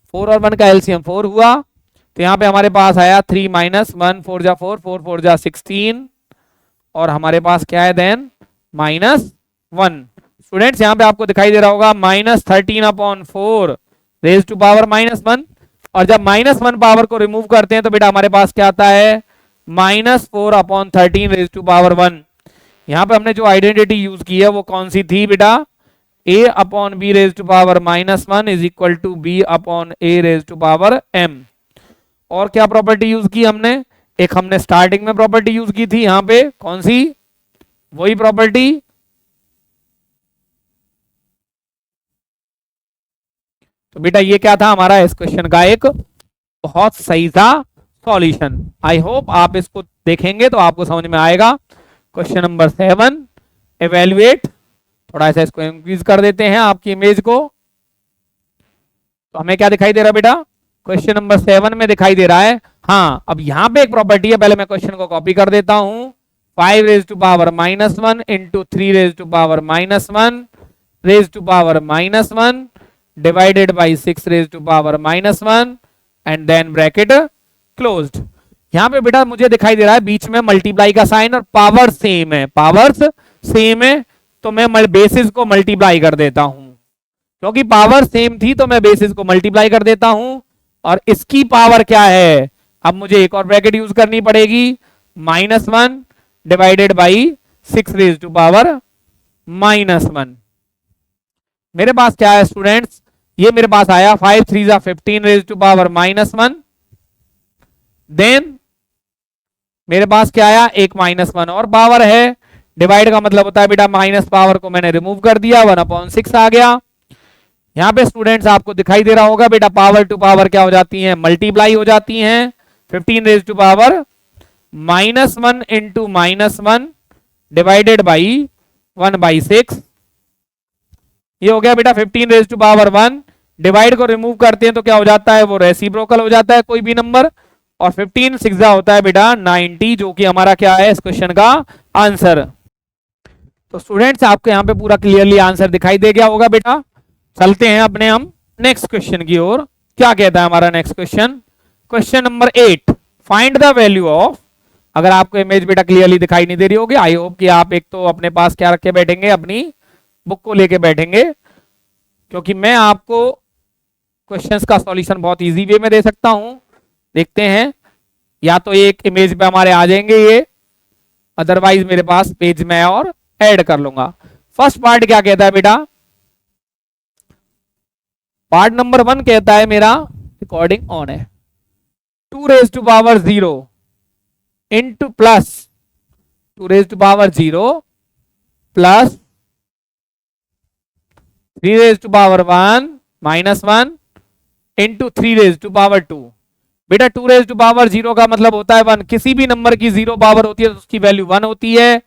4 और 1 का एलसीएम 4 हुआ, तो यहाँ पे हमारे पास आया 3 - 1 4 जा 4 4 4 जा 16 और हमारे पास क्या है देन -1। स्टूडेंट्स यहाँ पे आपको दिखाई दे रहा होगा -13/4 रेज़ टू पावर -1, और जब -1 पावर को रिमूव करते हैं तो बेटा हमारे पास क्या आता है -4/13 रेज़ टू पावर 1। यहाँ पे हमने जो आइडेंटिटी यूज की है वो कौन सी थी बेटा, a/b raise to power -1 is equal to b/a raise to power m। और क्या प्रॉपर्टी यूज की हमने, एक हमने स्टार्टिंग में प्रॉपर्टी यूज की थी, यहाँ पे कौन सी, वही प्रॉपर्टी, तो बेटा ये क्या था हमारा इस क्वेश्चन का एक बहुत सही सा सॉल्यूशन। आई होप आप इसको देखेंगे तो आपको समझ में आएगा। क्वेश्चन नंबर 7 एवेल्युएट, थोड़ा सा इसको इंक्रीज कर देते हैं आपकी इमेज को, तो हमें क्या दिखाई दे रहा है बेटा, क्वेश्चन नंबर 7 में दिखाई दे रहा है। हाँ, अब यहां पे एक प्रॉपर्टी है, पहले मैं क्वेश्चन को कॉपी कर देता हूं। 5 raise to power -1 into 3 raise to power -1 raise to power -1 divided by 6 raise to power -1 and then bracket closed. यहां पे बेटा मुझे दिखाई दे रहा है बीच में मल्टीप्लाई का साइन और पावर सेम है, पावर्स सेम है, तो मैं बेसिस को मल्टीप्लाई कर देता हूं। क्योंकि पावर सेम थी तो मैं बेसिस को मल्टीप्लाई कर देता हूं। और इसकी पावर क्या है, अब मुझे एक और ब्रैकेट यूज करनी पड़ेगी, -1 divided by 6 raise to power -1। मेरे पास क्या है स्टूडेंट्स, ये मेरे पास आया 5 3 जा 15 रेज टू पावर -1। देन मेरे पास क्या आया, एक -1 और पावर है। डिवाइड का मतलब होता है बेटा माइनस पावर को मैंने रिमूव कर दिया, 1/6 आ गया। यहां पे स्टूडेंट्स आपको दिखाई दे रहा होगा बेटा पावर टू पावर क्या हो जाती है, मल्टीप्लाई हो जाती हैं। 15 raise to power -1 into -1 divided by 1/6। ये हो गया बेटा 15 रेज टू पावर 1। डिवाइड को रिमूव करते हैं तो क्या हो जाता है, वो रेसिप्रोकल हो जाता है कोई भी नंबर। और 15 6 होता है बेटा 90, जो कि हमारा क्या है इस क्वेश्चन का आंसर। तो स्टूडेंट्स आपको यहाँ पे पूरा क्लियरली आंसर दिखाई दे गया होगा बेटा। चलते हैं अपने हम नेक्स्ट क्वेश्चन की ओर। क्या कहता है हमारा next question, question number 8, find the value of. अगर आपको इमेज बेटा क्लियरली दिखाई नहीं दे रही होगी, आई होप कि आप एक तो अपने पास क्या रख के बैठेंगे, अपनी बुक को लेके बैठेंगे, क्योंकि मैं आपको क्वेश्चंस का सॉल्यूशन बहुत इजी वे में दे सकता हूं। देखते हैं, या तो एक इमेज पे हमारे आ जाएंगे ये, अदरवाइज मेरे पास पेज में और ऐड कर लूंगा। फर्स्ट पार्ट क्या कहता है बेटा, पार्ट नंबर 1 कहता है मेरा, रिकॉर्डिंग ऑन है, 2 raise to power 0 into plus 2 raise to power 0 plus 3 raise to power 1 -1 into 3 raise to power 2। बेटा 2 रेज टू पावर 0 का मतलब होता है 1, किसी भी नंबर की 0 पावर होती है तो उसकी वैल्यू 1 होती है।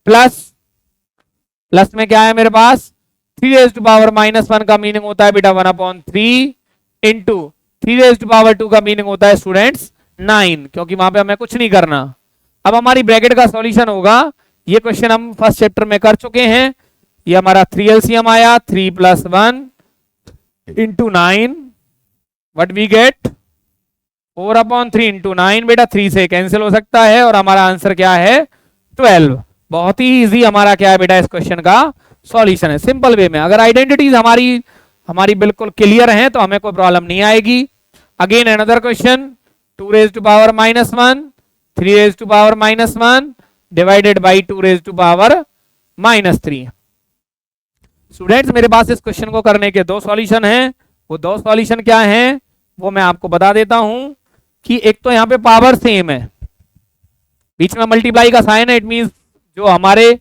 प्लस में क्या है मेरे पास, 3 रेज टू पावर -1 का मीनिंग होता है बेटा 1/3 इंटू 3 रेज टू पावर 2 का मीनिंग होता है स्टूडेंट्स 9, क्योंकि वहां पे हमें कुछ नहीं करना। अब हमारी ब्रैकेट का सॉल्यूशन होगा, ये क्वेश्चन हम फर्स्ट चैप्टर में कर चुके हैं। ये हमारा 3 LCM आया, 3 + 1 इंटू 9, व्हाट वी गेट 4/3 इंटू 9। बेटा 3 से कैंसिल हो सकता है और हमारा आंसर क्या है 12। बहुत ही इजी हमारा क्या है बेटा इस क्वेश्चन का सॉल्यूशन है, सिंपल वे में। अगर आइडेंटिटीज हमारी बिल्कुल क्लियर हैं तो हमें कोई प्रॉब्लम नहीं आएगी। Again another question, 2 raise to power -1 3 raise to power -1 divided by 2 raise to power -3। Students मेरे पास इस क्वेश्चन को करने के 2 सॉल्यूशन हैं। वो 2 सॉल्यूशन क्या हैं वो मैं आपको बता देता हूं कि एक तो यहाँ पे पावर सेम है, बीच में मल्टीप्लाई का साइन है, इट मींस जो हमारे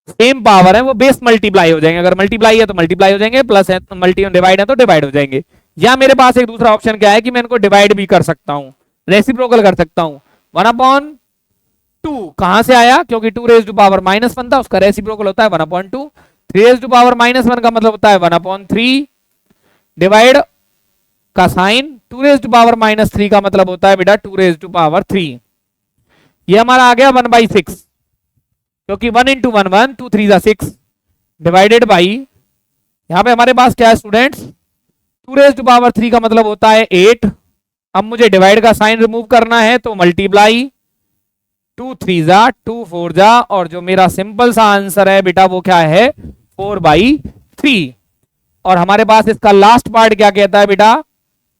सेम पावर है वो बेस मल्टीप्लाई हो जाएंगे। अगर मल्टीप्लाई है तो मल्टीप्लाई हो जाएंगे, प्लस है तो डिवाइड है तो डिवाइड हो जाएंगे। या मेरे पास एक दूसरा ऑप्शन क्या है कि मैं इनको डिवाइड भी कर सकता हूं, रेसिप्रोकल कर सकता हूं। 1/2 कहां से आया, क्योंकि 2 रेज टू पावर -1 था, उसका रेसिप्रोकल होता है 1/2। 3 रेज टू पावर -1 का मतलब होता है 1/3 डिवाइड का साइन 2 रेज टू पावर -3 का मतलब होता है बेटा 2 रेज टू पावर 3। ये हमारा आ गया 1/6, क्योंकि 1 इंटू 1 1 2 3 जा 6 डिवाइडेड बाई, यहां पे हमारे पास क्या है स्टूडेंट्स 2 रेज टू पावर 3 का मतलब होता है 8। अब मुझे डिवाइड का साइन रिमूव करना है तो मल्टीप्लाई 2 3 जा 2 4 जा, और जो मेरा सिंपल सा आंसर है बेटा वो क्या है 4/3। और हमारे पास इसका लास्ट पार्ट क्या कहता है बेटा,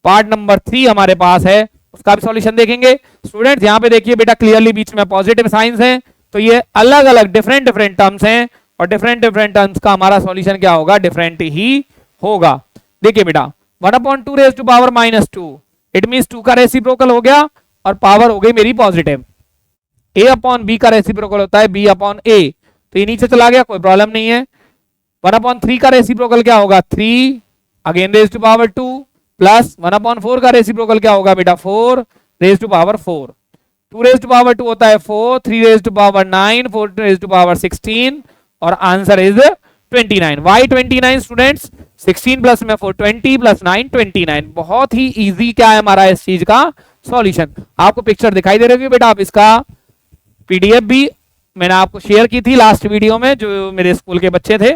पार्ट नंबर 3 हमारे पास है, उसका भी सॉल्यूशन देखेंगे। स्टूडेंट्स यहाँ पे देखिए बेटा क्लियरली बीच में पॉजिटिव साइंस हैं, तो ये अलग अलग डिफरेंट टर्म्स हैं, और डिफरेंट टर्म्स का हमारा सॉल्यूशन क्या होगा, डिफरेंट ही होगा। देखिए बेटा 1/2 raise to power -2, it means 2 का रेसिप्रोकल हो गया और पावर हो गई मेरी पॉजिटिव। a/b का रेसिप्रोकल होता है b/a, तो ये नीचे चला गया, कोई प्रॉब्लम नहीं है। 1/3 का रेसिप्रोकल क्या होगा 3 again raise to power 2, plus 1/4 का रेसिप्रोकल क्या होगा बेटा 4 raise to power 4। 2 raise to power 2 होता है 4, 3 raise to power 9, 4 raise to power 16, और answer is 29। Why 29 students, 16 plus में 4 20 प्लस 9 29। बहुत ही इजी क्या है हमारा इस चीज का सॉल्यूशन। आपको पिक्चर दिखाई दे रही होगी बेटा, आप इसका पीडीएफ भी मैंने आपको शेयर की थी लास्ट वीडियो में, जो मेरे स्कूल के बच्चे थे,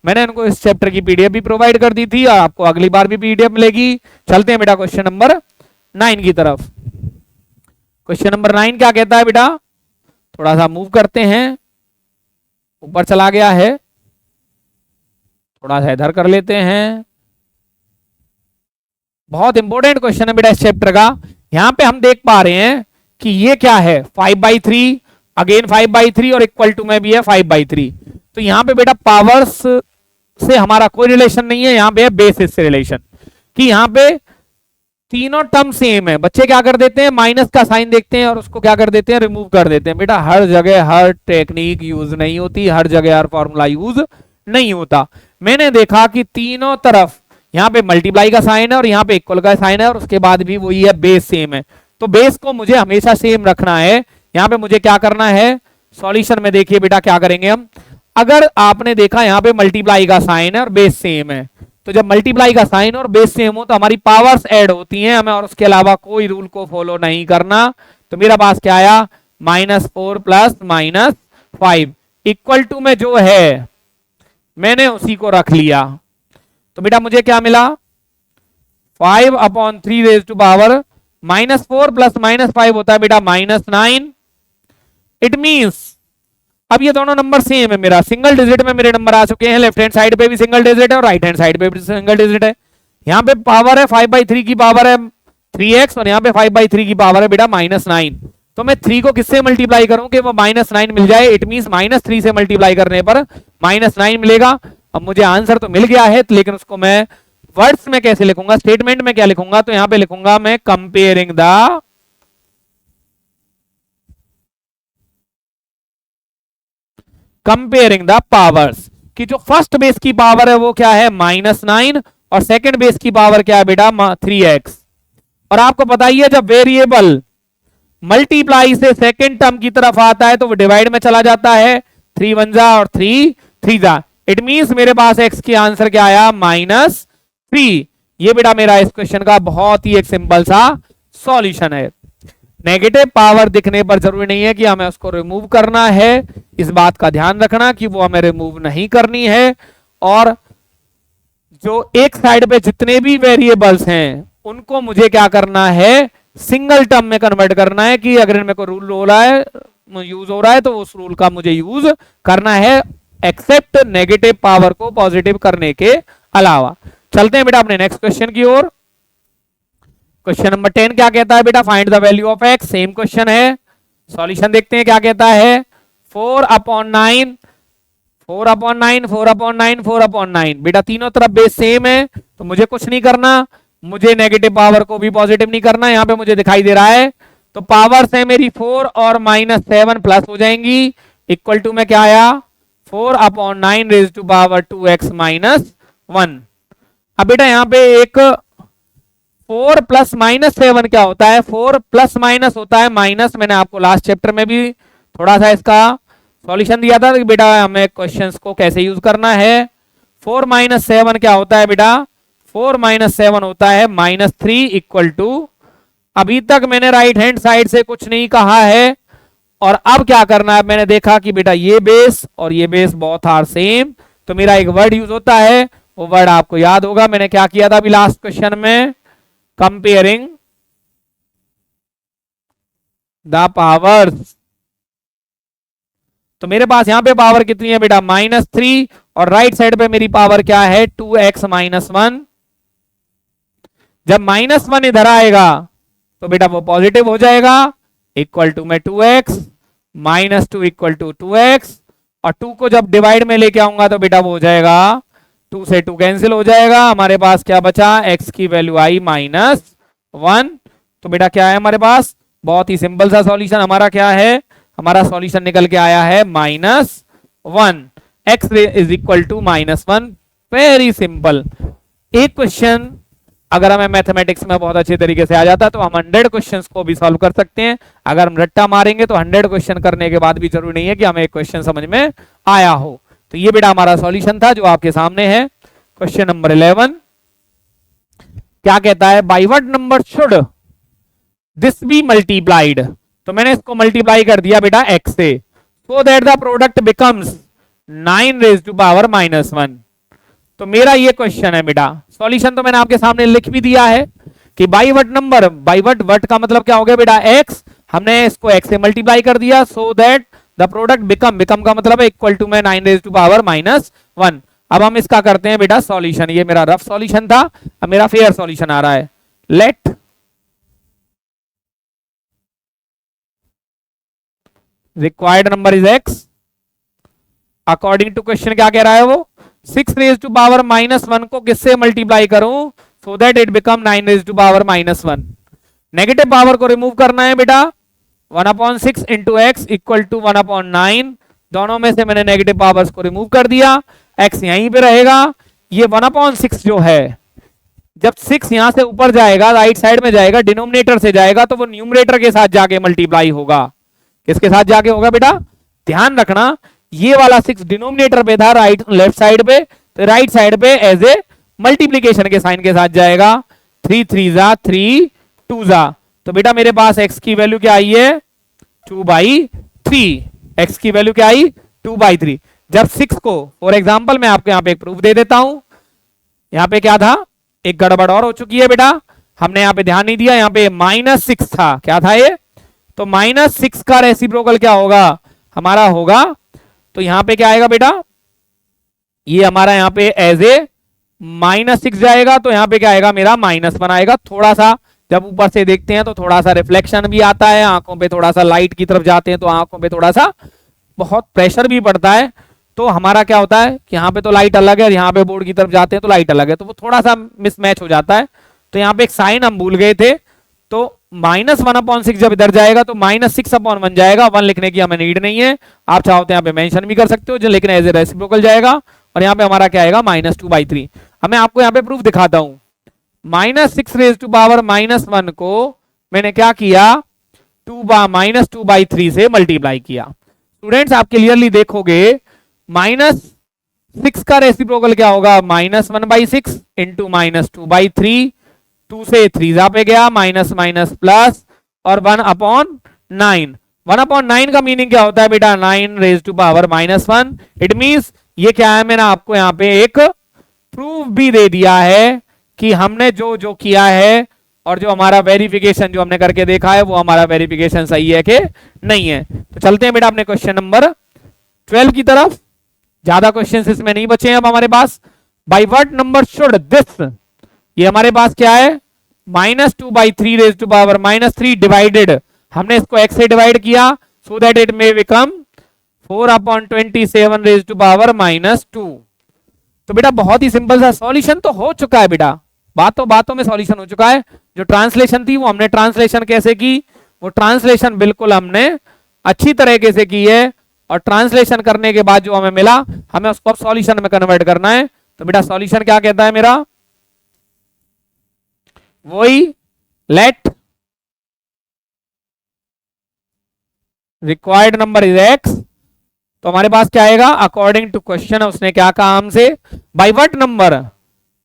मैंने उनको इस चैप्टर की पीडीएफ भी प्रोवाइड कर दी थी और आपको अगली बार भी पीडीएफ मिलेगी। चलते हैं बेटा क्वेश्चन नंबर 9 की तरफ। क्वेश्चन नंबर 9 क्या कहता है बेटा, थोड़ा सा मूव करते हैं, ऊपर चला गया है, थोड़ा सा इधर कर लेते हैं। बहुत इंपॉर्टेंट क्वेश्चन है बेटा इस चैप्टर का। यहां पे हम देख पा रहे हैं कि ये क्या है 5/3, अगेन 5/3 और इक्वल टू में भी है 5/3। तो यहां पे बेटा पावर्स से हमारा कोई रिलेशन नहीं है, यहां पे है बेसिस से रिलेशन, कि यहां पे तीनों टर्म सेम है। बच्चे क्या कर देते हैं, माइनस का साइन देखते हैं और उसको क्या कर देते हैं, रिमूव कर देते हैं। बेटा हर जगह हर टेक्निक यूज नहीं होती, हर जगह हर फॉर्मूला यूज नहीं होता। मैंने देखा कि तीनों तरफ यहाँ पे मल्टीप्लाई का साइन है और यहाँ पे इक्वल का साइन है और उसके बाद भी वही है, बेस सेम है। तो बेस को मुझे हमेशा सेम रखना है। यहाँ पे मुझे क्या करना है, सॉल्यूशन में देखिए बेटा क्या करेंगे हम। अगर आपने देखा यहाँ पे मल्टीप्लाई का साइन है और बेस सेम है, तो जब मल्टीप्लाई का साइन और बेस सेम हो तो हमारी पावर्स ऐड होती हैं, हमें और उसके अलावा कोई रूल को फॉलो नहीं करना। तो मेरा पास क्या आया, -4 प्लस -5 इक्वल टू में जो है मैंने उसी को रख लिया। तो बेटा मुझे क्या मिला, 5/3 रेज टू पावर -4 प्लस -5 होता है बेटा -9। इट मींस अब ये दोनों नंबर सेम है, मेरा सिंगल डिजिट में मेरे नंबर आ चुके हैं। लेफ्ट हैंड साइड पे भी सिंगल डिजिट है और राइट हैंड साइड पे भी सिंगल डिजिट है। यहाँ पे पावर है 5/3 की पावर है 3x और यहाँ पे 5/3 की पावर है बेटा -9। तो मैं 3 को किससे मल्टीप्लाई करूं कि वो -9 मिल जाए। इट मींस -3 से मल्टीप्लाई करने पर -9 मिलेगा। अब मुझे आंसर तो मिल गया है, लेकिन उसको मैं वर्ड्स में कैसे लिखूंगा, स्टेटमेंट में क्या लिखूंगा, तो यहां पे लिखूंगा मैं कंपेयरिंग द पावर्स, कि जो फर्स्ट बेस की पावर है वो क्या है -9 और सेकंड बेस की पावर क्या है बेटा 3x। और आपको पता ही है जब वेरिएबल मल्टीप्लाई से सेकंड टर्म की तरफ आता है तो वो डिवाइड में चला जाता है, 3 1 जा और 3 3 जा। इट मींस मेरे पास x की आंसर क्या आया -3। ये बेटा मेरा इस क्वेश्चन का बहुत ही एक सिंपल सा सॉल्यूशन है। नेगेटिव पावर दिखने पर जरूरी नहीं है कि हमें उसको रिमूव करना है, इस बात का ध्यान रखना कि वो हमें रिमूव नहीं करनी है। और जो एक साइड पे जितने भी वेरिएबल्स हैं उनको मुझे क्या करना है, सिंगल टर्म में कन्वर्ट करना है, कि अगर इनमें कोई रूल हो रहा है यूज हो रहा है तो उस रूल का मुझे यूज करना है, एक्सेप्ट नेगेटिव पावर को पॉजिटिव करने के अलावा। चलते हैं बेटा अपने नेक्स्ट क्वेश्चन की ओर। क्वेश्चन नंबर 10 क्या कहता है बेटा, find the value of x। Same question है, सॉल्यूशन देखते हैं क्या कहता है। 4/9 4/9 4/9 4/9 बेटा तीनों तरफ बेस सेम है तो मुझे कुछ नहीं करना, मुझे नेगेटिव पावर को भी पॉजिटिव नहीं करना। यहां पे मुझे दिखाई दे रहा है तो पावर्स है मेरी 4 और -7 प्लस हो जाएंगी, इक्वल टू में क्या आया 4/9 रेज टू पावर 2x -1। अब बेटा यहां पे एक 4 प्लस -7 क्या होता है, 4 प्लस माइनस होता है माइनस। मैंने आपको लास्ट चैप्टर में भी थोड़ा सा इसका सॉल्यूशन दिया था कि बेटा हमें क्वेश्चंस को कैसे यूज करना है। 4 - 7 क्या होता है बेटा, 4 - 7 होता है -3 इक्वल टू, अभी तक मैंने राइट हैंड साइड से कुछ नहीं कहा है और अब क्या करना है, मैंने देखा कि बेटा ये बेस और ये बेस बोथ आर सेम, तो मेरा एक वर्ड यूज होता है, वो वर्ड आपको याद होगा। मैंने क्या किया था अभी लास्ट क्वेश्चन में, कंपेयरिंग द पावर्स। तो मेरे पास यहां पे पावर कितनी है बेटा -3 और राइट साइड पे मेरी पावर क्या है 2x -1। जब -1 इधर आएगा तो बेटा वो पॉजिटिव हो जाएगा, इक्वल टू में 2x -2 इक्वल टू 2x, और 2 को जब डिवाइड में लेके आऊंगा तो बेटा वो हो जाएगा 2 से 2 कैंसिल हो जाएगा, हमारे पास क्या बचा x की वैल्यू आई -1। तो बेटा क्या है हमारे पास, बहुत ही सिंपल सा सॉल्यूशन हमारा क्या है, हमारा सॉल्यूशन निकल के आया है -1, x is equal to -1। Very simple. एक क्वेश्चन अगर हमें मैथमेटिक्स में बहुत अच्छे तरीके से आ जाता तो हम 100 क्वेश्चंस को भी सॉल्व कर सकते हैं। अगर हम रट्टा मारेंगे तो 100 क्वेश्चन करने के बाद भी जरूरी नहीं है कि हमें एक क्वेश्चन समझ में आया हो। तो ये बेटा हमारा सॉल्यूशन था जो आपके सामने है। क्वेश्चन नंबर 11 क्या कहता है, by what number should this be multiplied. तो मैंने इसको मल्टीप्लाई कर दिया बेटा x से, so that the product becomes 9 raise to power -1। तो मेरा ये क्वेश्चन है बेटा, सॉल्यूशन तो मैंने आपके सामने लिख भी दिया है कि by what number, by what का मतलब क्या हो गया बेटा x, हमने इसको x से मल्टीप्लाई कर दिया, सो दैट द प्रोडक्ट बिकम का मतलब है इक्वल टू में 9 रेज टू पावर -1। अब हम इसका करते हैं बेटा सॉल्यूशन। ये मेरा रफ सॉल्यूशन था, अब मेरा फेयर सॉल्यूशन आ रहा है। Let required number is x, according to question क्या कह रहा है वो, 6 रेज टू पावर -1 को किससे मल्टीप्लाई करूं so that it become 9 raise to power -1। Negative power को रिमूव करना है बेटा, 1/6 इंटू एक्स इक्वल टू 1/9। दोनों में से मैंने नेगेटिव पावर्स को रिमूव कर दिया, x यहीं पे रहेगा। ये 1/6 जो है, जब 6 यहां से ऊपर जाएगा, राइट साइड में जाएगा, डिनोमिनेटर से जाएगा, तो वो न्यूमरेटर के साथ जाके मल्टीप्लाई होगा। किसके साथ जाके होगा बेटा, ध्यान रखना, ये वाला 6 डिनोमिनेटर पे था, राइट लेफ्ट साइड पे, तो राइट साइड पे एज ए मल्टीप्लीकेशन के साइन के साथ जाएगा। 3 3 जा 3 2 जा, तो बेटा मेरे पास x की वैल्यू क्या आई है 2/3। x की वैल्यू क्या आई 2/3। जब 6 को, फॉर एग्जांपल मैं आपको यहाँ पे एक प्रूफ दे देता हूं, यहाँ पे क्या था, एक गड़बड़ और हो चुकी है बेटा, हमने यहाँ पे ध्यान नहीं दिया, यहाँ पे -6 था, क्या था ये, तो -6 का रेसिप्रोकल क्या होगा हमारा होगा, तो यहां पे क्या आएगा बेटा, ये हमारा यहाँ पे एज ए -6 जाएगा, तो यहाँ पे क्या आएगा मेरा -1 आएगा। थोड़ा सा जब ऊपर से देखते हैं तो थोड़ा सा रिफ्लेक्शन भी आता है, आंखों पे थोड़ा सा लाइट की तरफ जाते हैं तो आंखों पे थोड़ा सा बहुत प्रेशर भी पड़ता है, तो हमारा क्या होता है कि यहाँ पे तो लाइट अलग है, यहाँ पे बोर्ड की तरफ जाते हैं तो लाइट अलग है, तो वो थोड़ा सा मिसमैच हो जाता है। तो यहाँ पे एक साइन हम भूल गए थे, तो -1/6 जब इधर जाएगा तो -6/1 जाएगा। 1 लिखने की हमें नीड नहीं है, आप चाहो तो यहाँ पे मेंशन भी कर सकते हो, जो लेकिन एज ए रेसिप्रोकल जाएगा, और यहाँ पे हमारा क्या आएगा -2/3। अब मैं आपको यहाँ पे प्रूफ दिखाता हूँ। -6 रेज टू पावर -1 को मैंने क्या किया, 2/3 से मल्टीप्लाई किया। स्टूडेंट्स आप क्लियरली देखोगे, -6 का रेसिप्रोकल क्या होगा, -1/6 इंटू -2/3, 2 से 3 जा पे गया, माइनस माइनस प्लस, और 1/9। 1/9 का मीनिंग क्या होता है बेटा, 9 raise to power -1। It means ये क्या है, मैंने आपको यहाँ पे एक प्रूफ भी दे दिया है कि हमने जो जो किया है और जो हमारा वेरिफिकेशन जो हमने करके देखा है वो हमारा वेरिफिकेशन सही है कि नहीं है। तो चलते हैं बेटा अपने क्वेश्चन नंबर 12 की तरफ। ज्यादा क्वेश्चन इसमें नहीं बचे हैं अब हमारे पास। By what number should this, ये हमारे पास क्या है, -2/3 रेज टू पावर -3 डिवाइडेड, हमने इसको x से डिवाइड किया so that it may become 4/27 raise to power -2। तो बेटा बहुत ही सिंपल सा सॉल्यूशन तो हो चुका है बेटा, बातों बातों में सॉल्यूशन हो चुका है। जो ट्रांसलेशन थी वो हमने ट्रांसलेशन कैसे की, वो ट्रांसलेशन बिल्कुल हमने अच्छी तरीके से की है, और ट्रांसलेशन करने के बाद जो हमें मिला हमें उसको अब सॉल्यूशन में कन्वर्ट करना है। तो बेटा सॉल्यूशन क्या कहता है मेरा, वही late required number is x। तो हमारे पास क्या आएगा, अकॉर्डिंग टू क्वेश्चन उसने क्या कहा हमसे, by what number,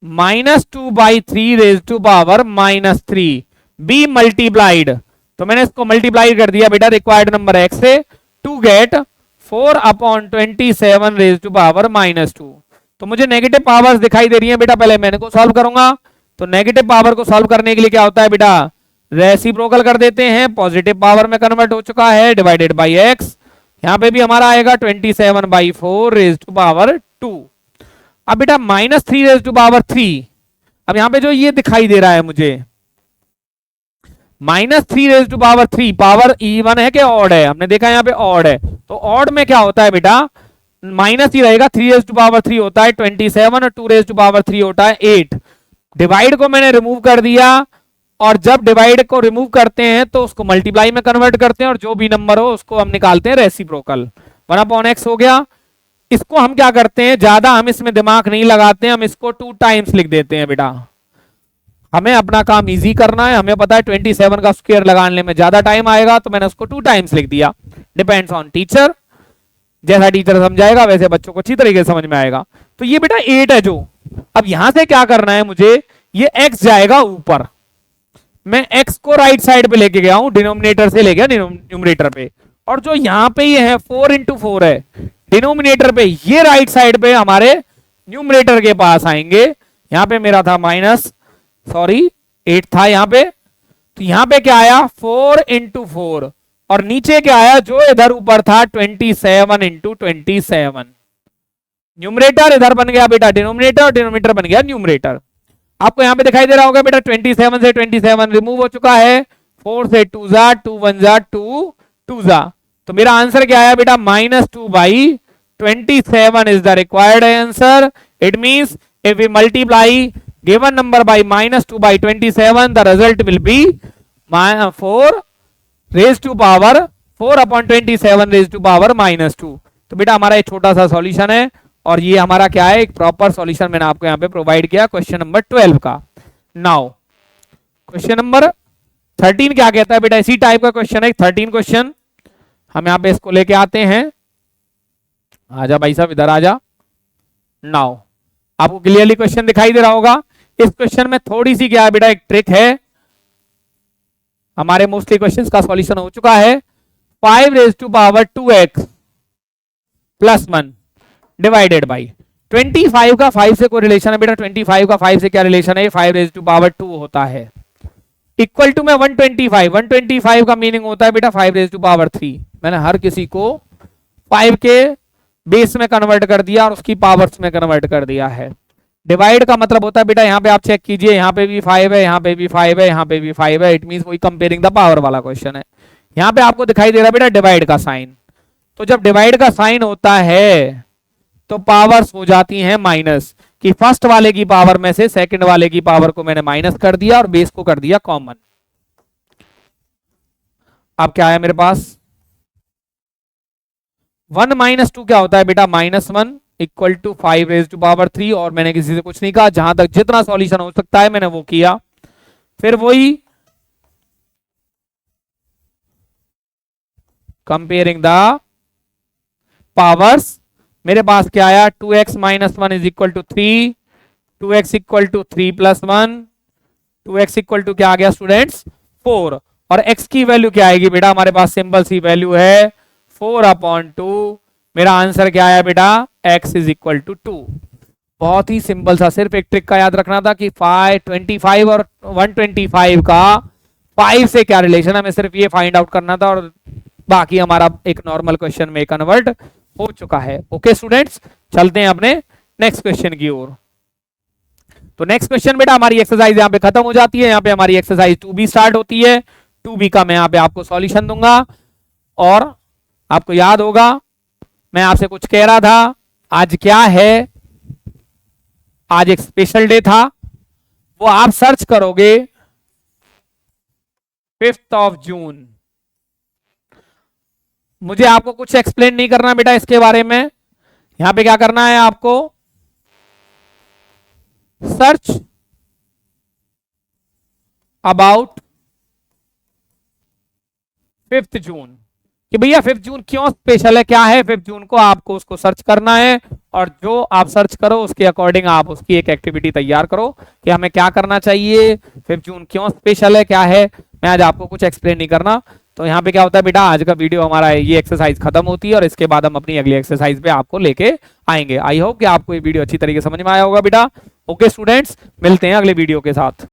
-2/3 raise to power -3 be multiplied. तो मैंने इसको मल्टीप्लाई कर दिया बेटा रिक्वायर्ड नंबर x से, to get 4/27 raise to power -2। तो मुझे नेगेटिव पावर्स दिखाई दे रही है बेटा, पहले मैंने को सॉल्व करूंगा। तो नेगेटिव पावर को सॉल्व करने के लिए क्या होता है बेटा, रेसिप्रोकल कर देते हैं, पॉजिटिव पावर में कन्वर्ट हो चुका है, डिवाइडेड बाई x। यहां पे भी हमारा आएगा 27/4 रेज टू पावर 2। अब बेटा -3 रेज टू पावर 3, अब यहां पे जो ये दिखाई दे रहा है मुझे -3 raise to power 3, power even है कि ऑड है, हमने देखा यहाँ पे ऑड है। तो ऑड में क्या होता है बेटा, माइनस ही रहेगा, 3 रेज टू पावर 3 होता है 27 और 2 रेज टू पावर 3 होता है 8। डिवाइड को मैंने रिमूव कर दिया, और जब डिवाइड को रिमूव करते हैं तो उसको मल्टीप्लाई में कन्वर्ट करते हैं, और जो भी नंबर हो उसको हम निकालते हैं रेसिप्रोकल। 1/x हो गया। इसको हम क्या करते हैं, ज्यादा हम इसमें दिमाग नहीं लगाते हैं, हम इसको 2 टाइम्स लिख देते हैं बेटा। हमें अपना काम इजी करना है, हमें पता है 27 का स्क्वायर लगाने में ज्यादा टाइम आएगा, तो मैंने उसको 2 टाइम्स लिख दिया। डिपेंड्स ऑन टीचर, जैसा टीचर समझाएगा वैसे बच्चों को अच्छी तरीके से समझ में आएगा। तो ये बेटा 8 है, जो अब यहां से क्या करना है मुझे, ये x जाएगा ऊपर, मैं x को राइट साइड पे लेके गया हूं, डिनोमिनेटर से ले गया न्यूमरेटर पे, और जो यहां पे ये है 4 इंटू 4 है डिनोमिनेटर पे, ये राइट साइड पे हमारे न्यूमरेटर के पास आएंगे। यहां पे मेरा था सॉरी 8 था यहां पे, तो यहां पे क्या आया 4 इंटू 4, और नीचे क्या आया जो इधर ऊपर था 27 इंटू 27। न्यूमरेटर इधर बन गया बेटा डिनोमिनेटर, और डिनोमिनेटर बन गया न्यूमरेटर। आपको यहां पे दिखाई दे रहा होगा बेटा 27 से 27 रिमूव हो चुका है, 4 से 2 जा 2 1 जा 2 जा, तो मेरा आंसर क्या आया बेटा -2/27 is the required answer. It means if we multiply given number by -2/27 the result will be 4 raise to power 4/27 raise to power -2। तो बेटा हमारा एक छोटा सा सॉल्यूशन है, और ये हमारा क्या है, एक प्रॉपर सॉल्यूशन मैंने आपको यहाँ पे प्रोवाइड किया क्वेश्चन नंबर 12 का। नाउ क्वेश्चन नंबर 13 क्या कहता है बेटा, इसी टाइप का क्वेश्चन है 13 क्वेश्चन। हम यहाँ पे इसको लेके आते हैं, आजा भाई साहब इधर आजा। नाउ आपको क्लियरली क्वेश्चन दिखाई दे रहा होगा। इस क्वेश्चन में थोड़ी सी क्या है बेटा, एक ट्रिक है। हमारे मोस्टली क्वेश्चंस का सॉल्यूशन हो चुका है। 5 raise to power 2x plus 1 divided by 25 का 5 से कोई रिलेशन है बेटा, 25 का 5 से क्या रिलेशन है, 5 रेज टू पावर 2 होता है, इक्वल टू में 125 का मीनिंग होता है बेटा 5 रेज टू पावर 3। मैंने हर किसी को 5 के बेस में कन्वर्ट कर दिया और उसकी पावर्स में कन्वर्ट कर दिया है। डिवाइड का मतलब होता है बेटा, यहाँ पे आप चेक कीजिए, यहाँ पे भी 5 है, यहाँ पे भी 5 है, यहाँ पे भी 5 है, इट मींस वही कंपेयरिंग द पावर वाला क्वेश्चन है। यहाँ पे आपको दिखाई दे रहा है बेटा डिवाइड का साइन, तो जब डिवाइड का साइन होता है तो पावर्स हो जाती हैं माइनस, कि फर्स्ट वाले की पावर में से सेकंड वाले की पावर को मैंने माइनस कर दिया और बेस को कर दिया कॉमन। अब क्या है मेरे पास 1 - 2 क्या होता है बेटा -1 equal to 5 raise to power 3, और मैंने किसी से कुछ नहीं कहा, जहां तक जितना सॉल्यूशन हो सकता है मैंने वो किया। फिर वही कंपेयरिंग द पावर्स, मेरे पास क्या आया 2x - 1 is equal to 3, 2x equal to 3 + 1, 2x equal to क्या आ गया स्टूडेंट्स 4, और x की वैल्यू क्या आएगी बेटा, हमारे पास सिंपल सी वैल्यू है 4/2। मेरा आंसर क्या आया बेटा x इज इक्वल टू 2। बहुत ही सिंपल सा, सिर्फ एक ट्रिक का याद रखना था कि 25 और 125 का 5 से क्या रिलेशन है, हमें सिर्फ ये फाइंड आउट करना था, और बाकी हमारा एक नॉर्मल क्वेश्चन में कन्वर्ट हो चुका है। ओके स्टूडेंट्स, चलते हैं अपने नेक्स्ट क्वेश्चन की ओर। तो नेक्स्ट क्वेश्चन बेटा हमारी एक्सरसाइज यहाँ पे खत्म हो जाती है, यहाँ पे हमारी एक्सरसाइज 2B स्टार्ट होती है। 2B का मैं यहाँ पे आपको सॉल्यूशन दूंगा, और आपको याद होगा मैं आपसे कुछ कह रहा था, आज क्या है, आज एक स्पेशल डे था, वो आप सर्च करोगे 5 जून। मुझे आपको कुछ एक्सप्लेन नहीं करना बेटा इसके बारे में, यहां पे क्या करना है आपको, सर्च अबाउट 5 जून, कि भैया 5 जून क्यों स्पेशल है, क्या है 5 जून को, आपको उसको सर्च करना है, और जो आप सर्च करो उसके अकॉर्डिंग आप उसकी एक एक्टिविटी तैयार करो कि हमें क्या करना चाहिए, 5 जून क्यों स्पेशल है, क्या है। मैं आज आपको कुछ एक्सप्लेन नहीं करना। तो यहाँ पे क्या होता है बेटा, आज का वीडियो हमारा ये एक्सरसाइज खत्म होती है, और इसके बाद हम अपनी अगली एक्सरसाइज पे आपको लेके आएंगे। आई होप कि आपको ये वीडियो अच्छी तरीके से समझ में आया होगा बेटा। ओके स्टूडेंट्स, मिलते हैं अगले वीडियो के साथ।